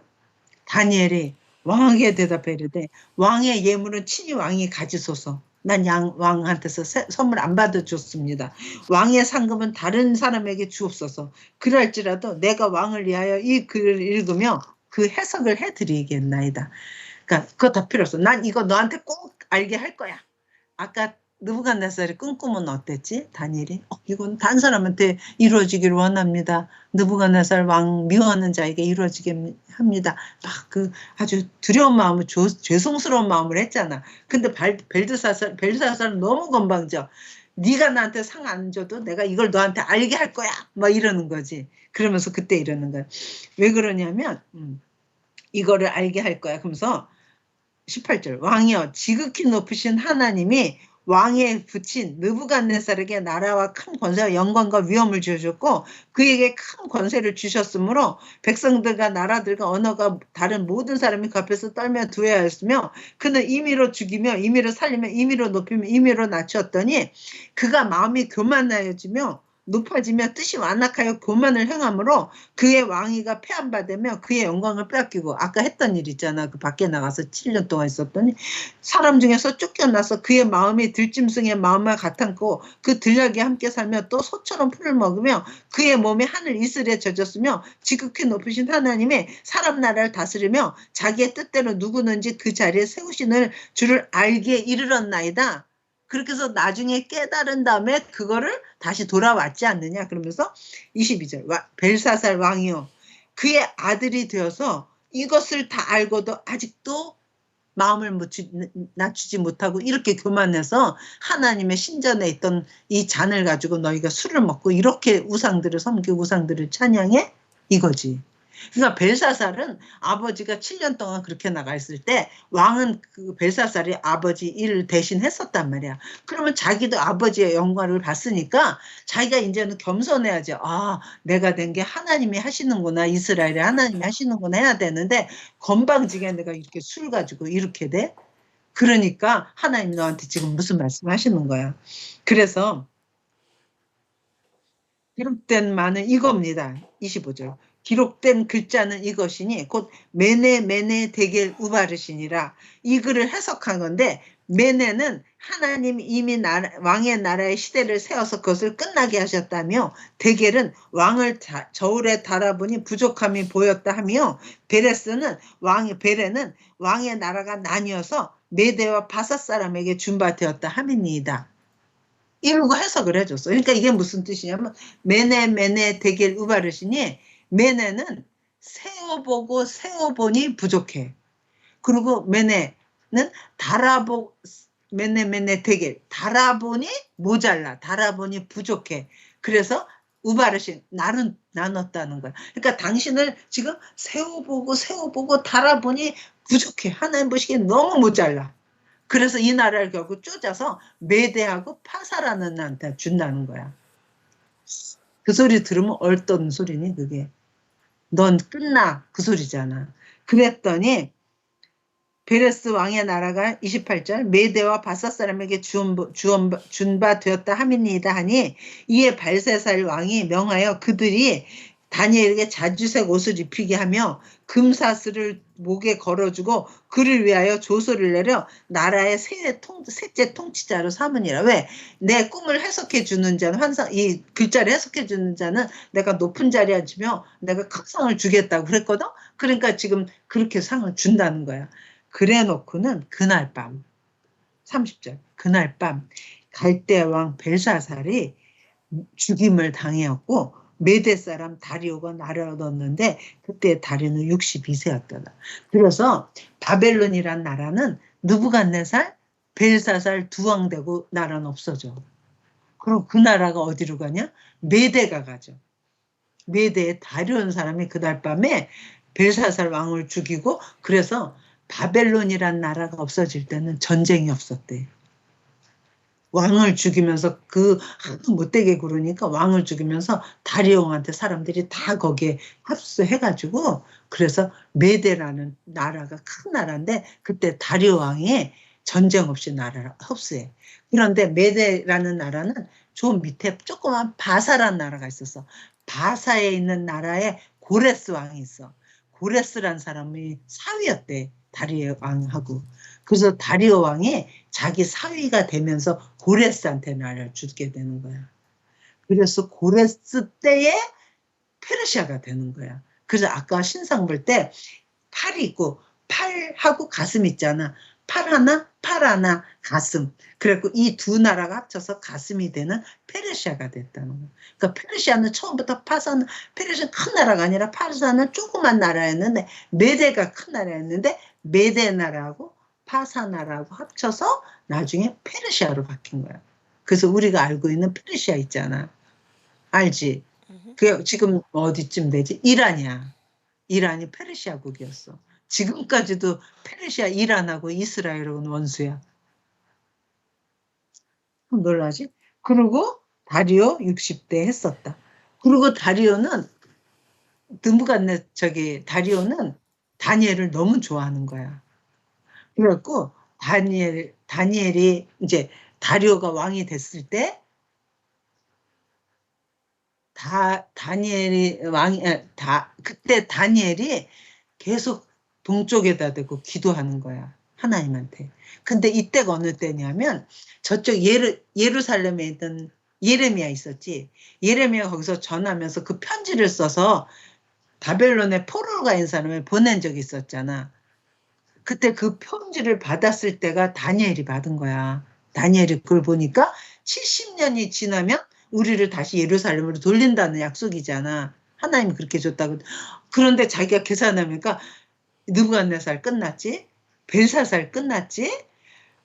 다니엘이 왕에게 대답해 이르되 왕의 예물은 친히 왕이 가지소서. 난 왕한테서 선물 안 받아줬습니다. 왕의 상금은 다른 사람에게 주옵소서. 그럴지라도 내가 왕을 위하여 이 글을 읽으며 그 해석을 해드리겠나이다. 그러니까 그거 다 필요 없어. 난 이거 너한테 꼭 알게 할 거야. 아까 느부갓네살이 꾼 꿈은 어땠지? 다니엘이 이건 다른 사람한테 이루어지기를 원합니다. 느부갓네살 왕 미워하는 자에게 이루어지게 합니다. 막 그 아주 두려운 마음을 죄송스러운 마음을 했잖아. 근데 벨드사살은 너무 건방져. 네가 나한테 상 안 줘도 내가 이걸 너한테 알게 할 거야. 막 이러는 거지. 그러면서 그때 이러는 거야. 왜 그러냐면 이거를 알게 할 거야. 그러면서 18절 왕이여 지극히 높으신 하나님이 왕에 붙인 느부갓네살에게 나라와 큰 권세와 영광과 위엄을 주셨고 그에게 큰 권세를 주셨으므로 백성들과 나라들과 언어가 다른 모든 사람이 그 앞에서 떨며 두려워하였으며 그는 임의로 죽이며 임의로 살리며 임의로 높이며 임의로 낮추었더니 그가 마음이 교만하여지며 높아지며 뜻이 완악하여 교만을 행함으로 그의 왕위가 폐한받으며 그의 영광을 빼앗기고 아까 했던 일 있잖아. 그 밖에 나가서 7년 동안 있었더니 사람 중에서 쫓겨나서 그의 마음이 들짐승의 마음과 같았고 그 들약에 함께 살며 또 소처럼 풀을 먹으며 그의 몸이 하늘 이슬에 젖었으며 지극히 높으신 하나님의 사람 나라를 다스리며 자기의 뜻대로 누구든지 그 자리에 세우시는 줄을 알게 이르렀나이다. 그렇게 해서 나중에 깨달은 다음에 그거를 다시 돌아왔지 않느냐. 그러면서 22절 벨사살 왕이요 그의 아들이 되어서 이것을 다 알고도 아직도 마음을 낮추지 못하고 이렇게 교만해서 하나님의 신전에 있던 이 잔을 가지고 너희가 술을 먹고 이렇게 우상들을 섬기고 우상들을 찬양해? 이거지. 그러니까 벨사살은 아버지가 7년 동안 그렇게 나가 있을 때 왕은 그 벨사살이 아버지 일을 대신 했었단 말이야. 그러면 자기도 아버지의 영광을 봤으니까 자기가 이제는 겸손해야지. 아, 내가 된 게 하나님이 하시는구나. 이스라엘이 하나님이 하시는구나 해야 되는데 건방지게 내가 이렇게 술 가지고 이렇게 돼? 그러니까 하나님이 너한테 지금 무슨 말씀 하시는 거야. 그래서 기록된 말은 이겁니다. 25절. 기록된 글자는 이것이니 곧 메네 데겔 우바르시니라. 이 글을 해석한 건데 메네는 하나님 이미 왕의 나라의 시대를 세워서 그것을 끝나게 하셨다며 데겔은 왕을 저울에 달아보니 부족함이 보였다 하며 베레는 왕의 나라가 나뉘어서 메대와 바사 사람에게 준바되었다 함이니이다. 이러고 해석을 해줬어. 그러니까 이게 무슨 뜻이냐면 메네 데겔 우바르시니 메네는 세어보니 부족해. 그리고 메네는 메네 데겔 달아보니 모자라. 달아보니 부족해. 그래서 우바르신 나눴다는 거야. 그러니까 당신을 지금 세어보고 달아보니 부족해. 하나님 보시기에 너무 모자라. 그래서 이 나라를 결국 쪼자서 메대하고 파사라는 나한테 준다는 거야. 그 소리 들으면 어떤 소리니 그게. 넌 끝나 그 소리잖아. 그랬더니 베레스 왕의 나라가 28절 메대와 바사 사람에게 준바 되었다 함이니이다 하니 이에 발세살 왕이 명하여 그들이 다니엘에게 자주색 옷을 입히게 하며 금사슬을 목에 걸어주고 그를 위하여 조서를 내려 나라의 셋째 통치자로 삼으니라. 왜? 내 꿈을 해석해 주는 자는 이 글자를 해석해 주는 자는 내가 높은 자리에 앉으며 내가 큰 상을 주겠다고 그랬거든. 그러니까 지금 그렇게 상을 준다는 거야. 그래 놓고는 그날 밤 30절 그날 밤 갈대 왕 벨사살이 죽임을 당했고 메대 사람 다리오가 나라를 얻었는데 그때 다리오는 62세였더라. 그래서 바벨론이란 나라는 느부갓네살, 벨사살 두 왕 되고 나라는 없어져. 그럼 그 나라가 어디로 가냐? 메대가 가죠. 메대에 다리온 사람이 그날 밤에 벨사살 왕을 죽이고 그래서 바벨론이란 나라가 없어질 때는 전쟁이 없었대. 왕을 죽이면서 못되게 구르니까 왕을 죽이면서 다리옹한테 사람들이 다 거기에 합수해가지고 그래서 메대라는 나라가 큰 나라인데 그때 다리오 왕이 전쟁 없이 나라를 흡수해. 그런데 메대라는 나라는 저 밑에 조그만 바사라는 나라가 있었어. 바사에 있는 나라에 고레스 왕이 있어. 고레스란 사람이 사위였대. 다리오 왕하고. 그래서 다리오 왕이 자기 사위가 되면서 고레스한테 나라를 주게 되는 거야. 그래서 고레스 때에 페르시아가 되는 거야. 그래서 아까 신상 볼 때 팔이 있고 팔하고 가슴 있잖아. 팔 하나, 팔 하나, 가슴. 그래갖고 이 두 나라가 합쳐서 가슴이 되는 페르시아가 됐다는 거예요. 그러니까 페르시아는 처음부터 페르시아는 큰 나라가 아니라 파사는 조그만 나라였는데 메대가 큰 나라였는데 메대 나라하고 파사 나라하고 합쳐서 나중에 페르시아로 바뀐 거야. 그래서 우리가 알고 있는 페르시아 있잖아. 알지? 그게 지금 어디쯤 되지? 이란이야. 이란이 페르시아국이었어. 지금까지도 페르시아, 이란하고 이스라엘은 원수야. 놀라지? 그리고 다리오 60대 했었다. 그리고 다리오는 다리오는 다니엘을 너무 좋아하는 거야. 그래갖고 다니엘이 이제 다리오가 왕이 됐을 때 그때 다니엘이 계속 동쪽에다 대고 기도하는 거야. 하나님한테. 근데 이때가 어느 때냐면 저쪽 예루살렘에 있던 예레미야 있었지. 예레미야 거기서 전하면서 그 편지를 써서 바벨론에 포로가 있는 사람을 보낸 적이 있었잖아. 그때 그 편지를 받았을 때가 다니엘이 받은 거야. 다니엘이 그걸 보니까 70년이 지나면 우리를 다시 예루살렘으로 돌린다는 약속이잖아. 하나님이 그렇게 줬다고. 그런데 자기가 계산하니까 느부갓네살 끝났지? 벨사살 끝났지?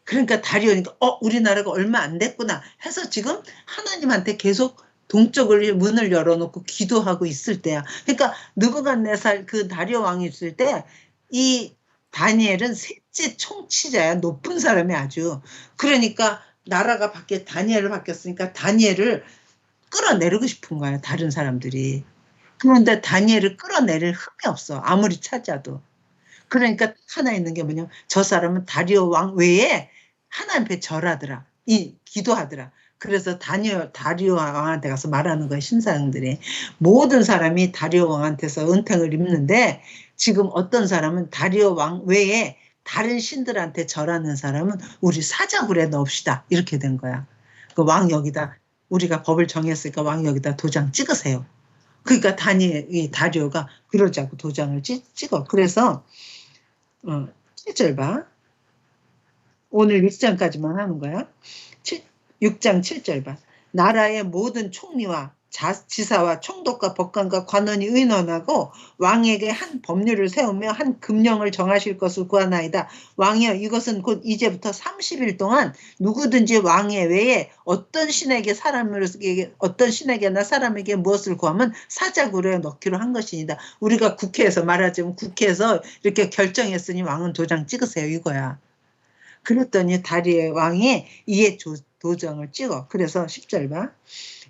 그러니까 다리오니까 우리나라가 얼마 안 됐구나 해서 지금 하나님한테 계속 동쪽을 문을 열어놓고 기도하고 있을 때야. 그러니까 느부갓네살 그 다리오 왕이 있을 때 이 다니엘은 셋째 총치자야. 높은 사람이 아주. 그러니까 나라가 다니엘을 바뀌었으니까 다니엘을 끌어내리고 싶은 거야. 다른 사람들이. 그런데 다니엘을 끌어내릴 흠이 없어. 아무리 찾아도. 그러니까 하나 있는 게 뭐냐면 저 사람은 다리오 왕 외에 하나님께 절하더라. 기도하더라. 그래서 다리오 왕한테 가서 말하는 거야. 신사장들이. 모든 사람이 다리오 왕한테서 은택을 입는데 지금 어떤 사람은 다리오 왕 외에 다른 신들한테 절하는 사람은 우리 사자굴에 넣읍시다. 이렇게 된 거야. 그 왕 여기다 우리가 법을 정했으니까 왕 여기다 도장 찍으세요. 그러니까 다리오가 그러자고 도장을 찍어. 그래서 7절 봐. 오늘 6장까지만 하는 거야. 6장 7절 봐. 나라의 모든 총리와 지사와 총독과 법관과 관원이 의논하고 왕에게 한 법률을 세우며 한 금령을 정하실 것을 구하나이다. 왕이여 이것은 곧 이제부터 30일 동안 누구든지 왕의 외에 어떤 신에게나 사람에게 무엇을 구하면 사자굴에 넣기로 한 것이니다. 우리가 국회에서 말하자면 국회에서 이렇게 결정했으니 왕은 도장 찍으세요 이거야. 그랬더니 다리의 왕이 이에 도장을 찍어. 그래서 10절 봐.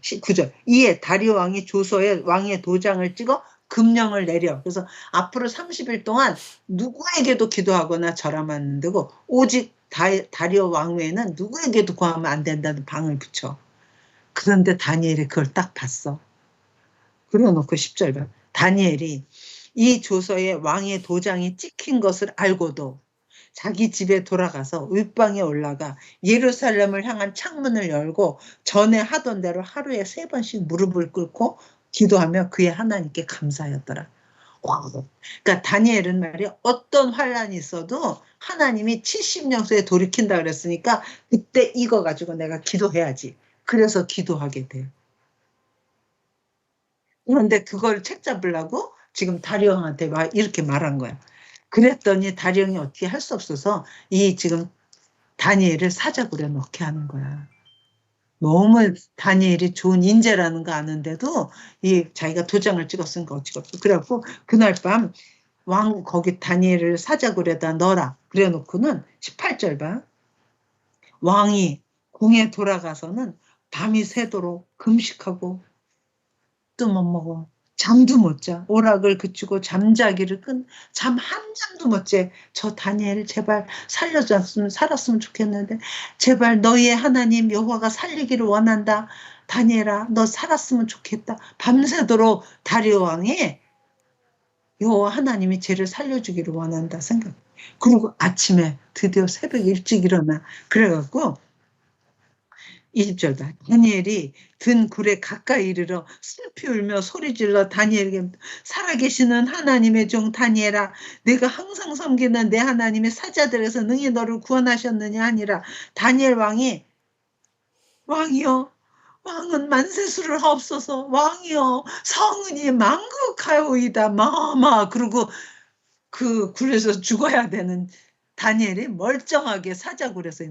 9절. 이에 다리오 왕이 조서에 왕의 도장을 찍어 금령을 내려. 그래서 앞으로 30일 동안 누구에게도 기도하거나 절하면 안 되고 오직 다리오 왕 외에는 누구에게도 구하면 안 된다는 방을 붙여. 그런데 다니엘이 그걸 딱 봤어. 그래놓고 10절 봐. 다니엘이 이 조서에 왕의 도장이 찍힌 것을 알고도 자기 집에 돌아가서 윗방에 올라가 예루살렘을 향한 창문을 열고 전에 하던 대로 하루에 3번씩 무릎을 꿇고 기도하며 그의 하나님께 감사하였더라. 그러니까 다니엘은 말이야 어떤 환란이 있어도 하나님이 70년수에 돌이킨다 그랬으니까 그때 이거 가지고 내가 기도해야지. 그래서 기도하게 돼. 그런데 그걸 책 잡으려고 지금 다리오 왕한테 이렇게 말한 거야. 그랬더니 다리오왕이 어떻게 할 수 없어서 지금 다니엘을 사자굴에 넣게 하는 거야. 너무 다니엘이 좋은 인재라는 거 아는데도 자기가 도장을 찍었으니까 어찌겠어. 그래갖고 그날 밤 거기 다니엘을 사자굴에다 넣어라. 그래놓고는 18절 봐. 왕이 궁에 돌아가서는 밤이 새도록 금식하고 또 못 먹어. 잠도 못 자. 오락을 그치고 잠자기를 잠 한 잠도 못 자. 저 다니엘 제발 살았으면 좋겠는데 제발 너희의 하나님 여호와가 살리기를 원한다. 다니엘아 너 살았으면 좋겠다. 밤새도록 다리오 왕이 여호와 하나님이 쟤를 살려주기를 원한다 생각. 그리고 아침에 드디어 새벽 일찍 일어나. 그래갖고 20절 봐. 다니엘이 든 굴에 가까이 이르러 슬피 울며 소리질러 다니엘에게 살아계시는 하나님의 종 다니엘아 내가 항상 섬기는 내 하나님의 사자들에서 능히 너를 구원하셨느냐 하니라. 다니엘 왕이여 왕은 만세수를 하옵소서 왕이여 성은이 망극하오이다 마마. 그리고 그 굴에서 죽어야 되는 다니엘이 멀쩡하게 사자굴에서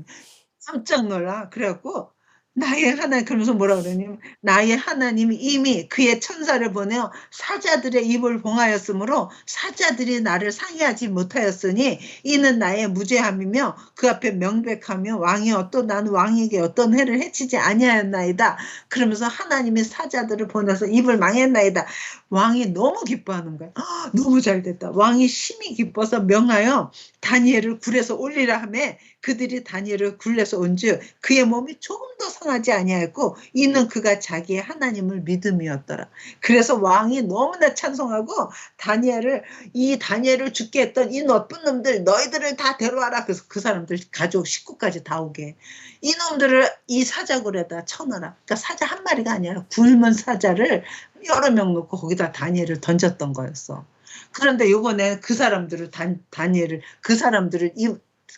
깜짝 놀라. 그래갖고 나의 하나님 그러면서 뭐라 그러냐면 나의 하나님이 이미 그의 천사를 보내어 사자들의 입을 봉하였으므로 사자들이 나를 상해하지 못하였으니 이는 나의 무죄함이며 그 앞에 명백하며 왕이여 또 나는 왕에게 어떤 해를 해치지 아니하였나이다. 그러면서 하나님이 사자들을 보내서 입을 망했나이다. 왕이 너무 기뻐하는 거야. 너무 잘 됐다. 왕이 심히 기뻐서 명하여 다니엘을 굴에서 올리라 하며 그들이 다니엘을 굴에서 온즉 그의 몸이 조금도 상하지 아니하였고 이는 그가 자기의 하나님을 믿음이었더라. 그래서 왕이 너무나 찬송하고 이 다니엘을 죽게 했던 이 나쁜 놈들 너희들을 다 데려와라. 그래서 그 사람들 가족 식구까지 다 오게 이놈들을 이 사자굴에다 쳐넣어라. 그러니까 사자 한 마리가 아니라 굶은 사자를 여러 명 놓고 거기다 다니엘을 던졌던 거였어. 그런데 요번에 그 사람들을 다니엘을 그 사람들을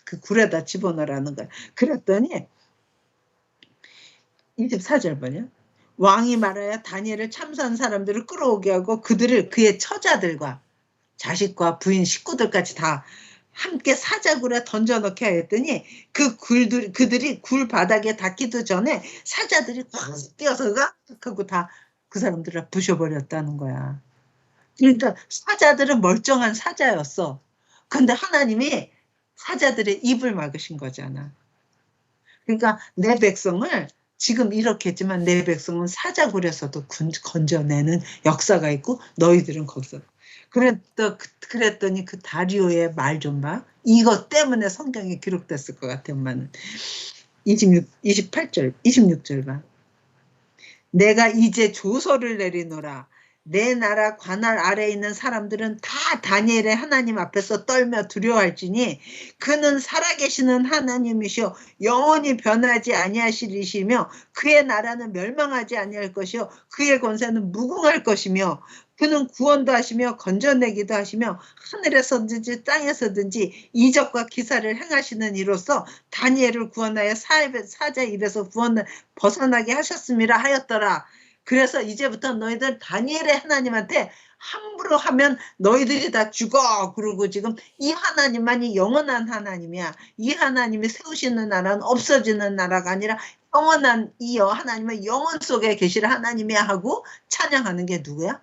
그 굴에다 집어넣으라는 거야. 그랬더니 24절 보냐. 왕이 말하여 다니엘을 참수한 사람들을 끌어오게 하고 그들을 그의 처자들과 자식과 부인 식구들까지 다 함께 사자굴에 던져넣게 하였더니 그들이 굴 바닥에 닿기도 전에 사자들이 꽉 뛰어서 하고 다 그 사람들을 부셔버렸다는 거야. 그러니까 사자들은 멀쩡한 사자였어. 근데 하나님이 사자들의 입을 막으신 거잖아. 그러니까 내 백성을 지금 이렇게 했지만 내 백성은 사자굴에서도 건져내는 역사가 있고 너희들은 거기서. 그랬더니 그 다리오의 말 좀 봐. 이것 때문에 성경에 기록됐을 것 같아 엄마는. 28절 26절 봐. 내가 이제 조서를 내리노라. 내 나라 관할 아래에 있는 사람들은 다 다니엘의 하나님 앞에서 떨며 두려워할지니 그는 살아계시는 하나님이시오 영원히 변하지 아니하시리시며 그의 나라는 멸망하지 아니할 것이요 그의 권세는 무궁할 것이며 그는 구원도 하시며 건져내기도 하시며 하늘에서든지 땅에서든지 이적과 기사를 행하시는 이로써 다니엘을 구원하여 사자 입에서 벗어나게 하셨음이라 하였더라. 그래서 이제부터 너희들 다니엘의 하나님한테 함부로 하면 너희들이 다 죽어. 그러고 지금 이 하나님만이 영원한 하나님이야. 이 하나님이 세우시는 나라는 없어지는 나라가 아니라 영원한 이 하나님은 영원 속에 계실 하나님이야 하고 찬양하는 게 누구야?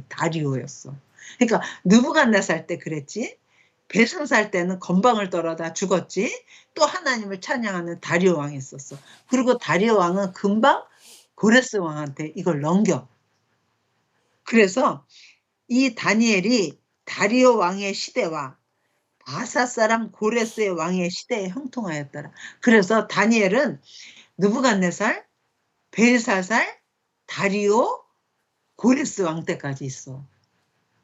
다리오였어. 그러니까 느부갓네살 때 그랬지. 벨상살 때는 건방을 떨어다 죽었지. 또 하나님을 찬양하는 다리오 왕이 있었어. 그리고 다리오 왕은 금방 고레스 왕한테 이걸 넘겨. 그래서 이 다니엘이 다리오 왕의 시대와 바사 사람 고레스의 왕의 시대에 형통하였더라. 그래서 다니엘은 느부갓네살, 벨사살, 다리오, 고레스 왕 때까지 있어.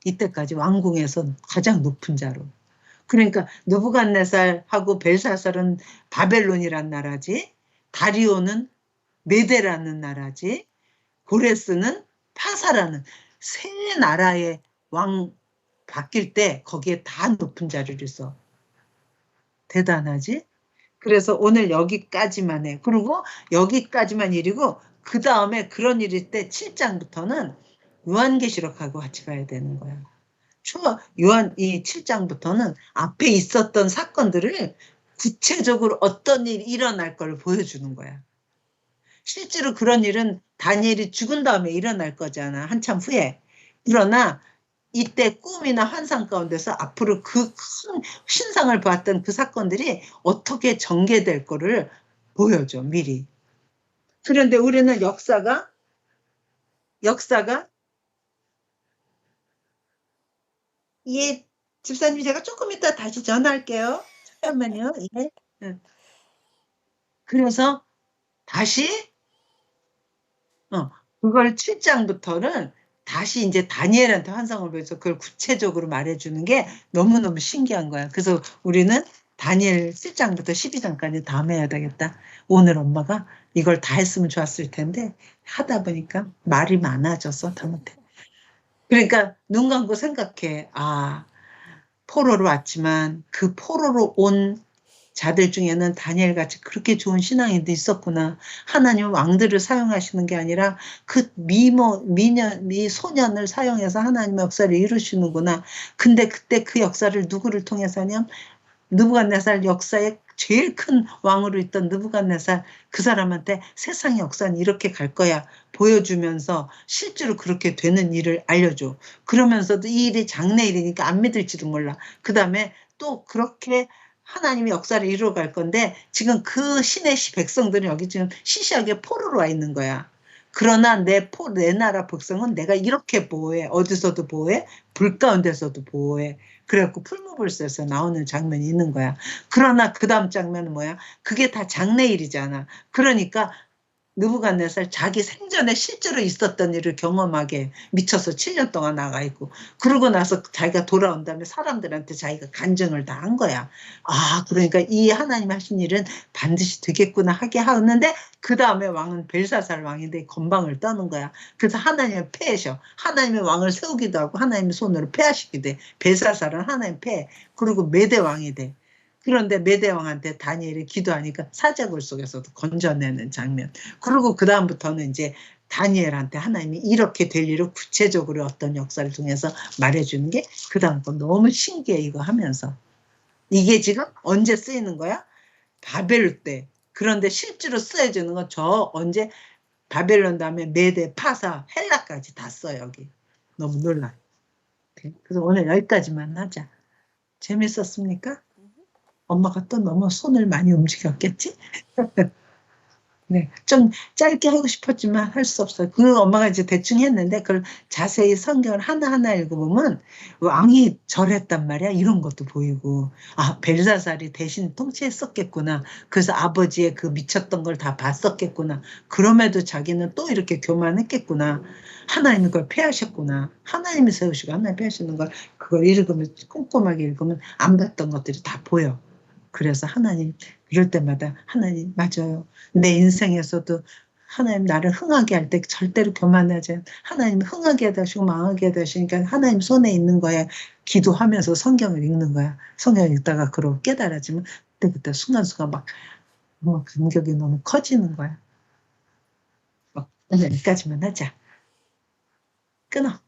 이때까지 왕궁에서 가장 높은 자로. 그러니까 느부갓네살하고 벨사살은 바벨론이란 나라지. 다리오는 메데라는 나라지. 고레스는 파사라는 세 나라의 왕 바뀔 때 거기에 다 높은 자리를 있어. 대단하지? 그래서 오늘 여기까지만 해. 그리고 여기까지만 일이고 그 다음에 그런 일일 때 7장부터는 요한계시록하고 같이 봐야 되는 거야. 이 7장부터는 앞에 있었던 사건들을 구체적으로 어떤 일이 일어날 걸 보여주는 거야. 실제로 그런 일은 다니엘이 죽은 다음에 일어날 거잖아. 한참 후에. 그러나 이때 꿈이나 환상 가운데서 앞으로 그 큰 신상을 봤던 그 사건들이 어떻게 전개될 거를 보여줘. 미리. 그런데 우리는 역사가 예, 집사님 제가 조금 이따 다시 전화할게요. 잠깐만요. 예. 그래서 다시 그걸 7장부터는 다시 이제 다니엘한테 환상을 보여서 그걸 구체적으로 말해주는 게 너무너무 신기한 거야. 그래서 우리는 다니엘 7장부터 12장까지 다 해야 되겠다. 오늘 엄마가 이걸 다 했으면 좋았을 텐데 하다 보니까 말이 많아져서 다 못해. 그러니까 눈 감고 생각해. 아, 포로로 왔지만 그 포로로 온 자들 중에는 다니엘 같이 그렇게 좋은 신앙인도 있었구나. 하나님은 왕들을 사용하시는 게 아니라 그 소년을 사용해서 하나님의 역사를 이루시는구나. 근데 그때 그 역사를 누구를 통해서 하냐면 느부갓네살 역사에 제일 큰 왕으로 있던 느부갓네살 그 사람한테 세상의 역사는 이렇게 갈 거야 보여주면서 실제로 그렇게 되는 일을 알려줘. 그러면서도 이 일이 장래일이니까 안 믿을지도 몰라. 그 다음에 또 그렇게 하나님의 역사를 이루어갈 건데 지금 그 신의 백성들은 여기 지금 시시하게 포로로 와 있는 거야. 그러나 내 나라 백성은 내가 이렇게 보호해. 어디서도 보호해. 불 가운데서도 보호해. 그래갖고 풀무불소에서 나오는 장면이 있는 거야. 그러나 그 다음 장면은 뭐야? 그게 다 장래일이잖아. 그러니까 느부갓네살 자기 생전에 실제로 있었던 일을 경험하게 미쳐서 7년 동안 나가 있고 그러고 나서 자기가 돌아온 다음에 사람들한테 자기가 간증을 다 한 거야. 아, 그러니까 이 하나님 하신 일은 반드시 되겠구나 하게 하는데 그 다음에 왕은 벨사살 왕인데 건방을 떠는 거야. 그래서 하나님을 패하셔. 하나님의 왕을 세우기도 하고 하나님의 손으로 패하시기도 해. 벨사살은 하나님 패. 그리고 메대 왕이 돼. 그런데 메대왕한테 다니엘이 기도하니까 사자굴 속에서도 건져내는 장면. 그리고 그 다음부터는 이제 다니엘한테 하나님이 이렇게 될 일을 구체적으로 어떤 역사를 통해서 말해주는 게 그 다음 거 너무 신기해 이거 하면서. 이게 지금 언제 쓰이는 거야? 바벨 때. 그런데 실제로 쓰여지는 건 저 언제 바벨론 다음에 메대, 파사, 헬라까지 다 써 여기. 너무 놀라. 그래서 오늘 여기까지만 하자. 재밌었습니까? 엄마가 또 너무 손을 많이 움직였겠지? 네, 좀 짧게 하고 싶었지만 할 수 없어요. 그 엄마가 이제 대충 했는데 그걸 자세히 성경을 하나하나 읽어보면 왕이 저랬단 말이야. 이런 것도 보이고 아, 벨사살이 대신 통치했었겠구나. 그래서 아버지의 그 미쳤던 걸 다 봤었겠구나. 그럼에도 자기는 또 이렇게 교만했겠구나. 하나님이 그걸 패하셨구나. 하나님이 세우시고 하나님이 패하시는 걸 그걸 읽으면 꼼꼼하게 읽으면 안 봤던 것들이 다 보여. 그래서 하나님 이럴 때마다 하나님 맞아요. 내 인생에서도 하나님 나를 흥하게 할 때 절대로 교만하지 않아. 하나님 흥하게 하시고 망하게 하시니까 하나님 손에 있는 거야. 기도하면서 성경을 읽는 거야. 성경을 읽다가 그러고 깨달아지면 그때 순간순간 막 감격이 너무 커지는 거야. 오늘 여기까지만 하자. 끊어.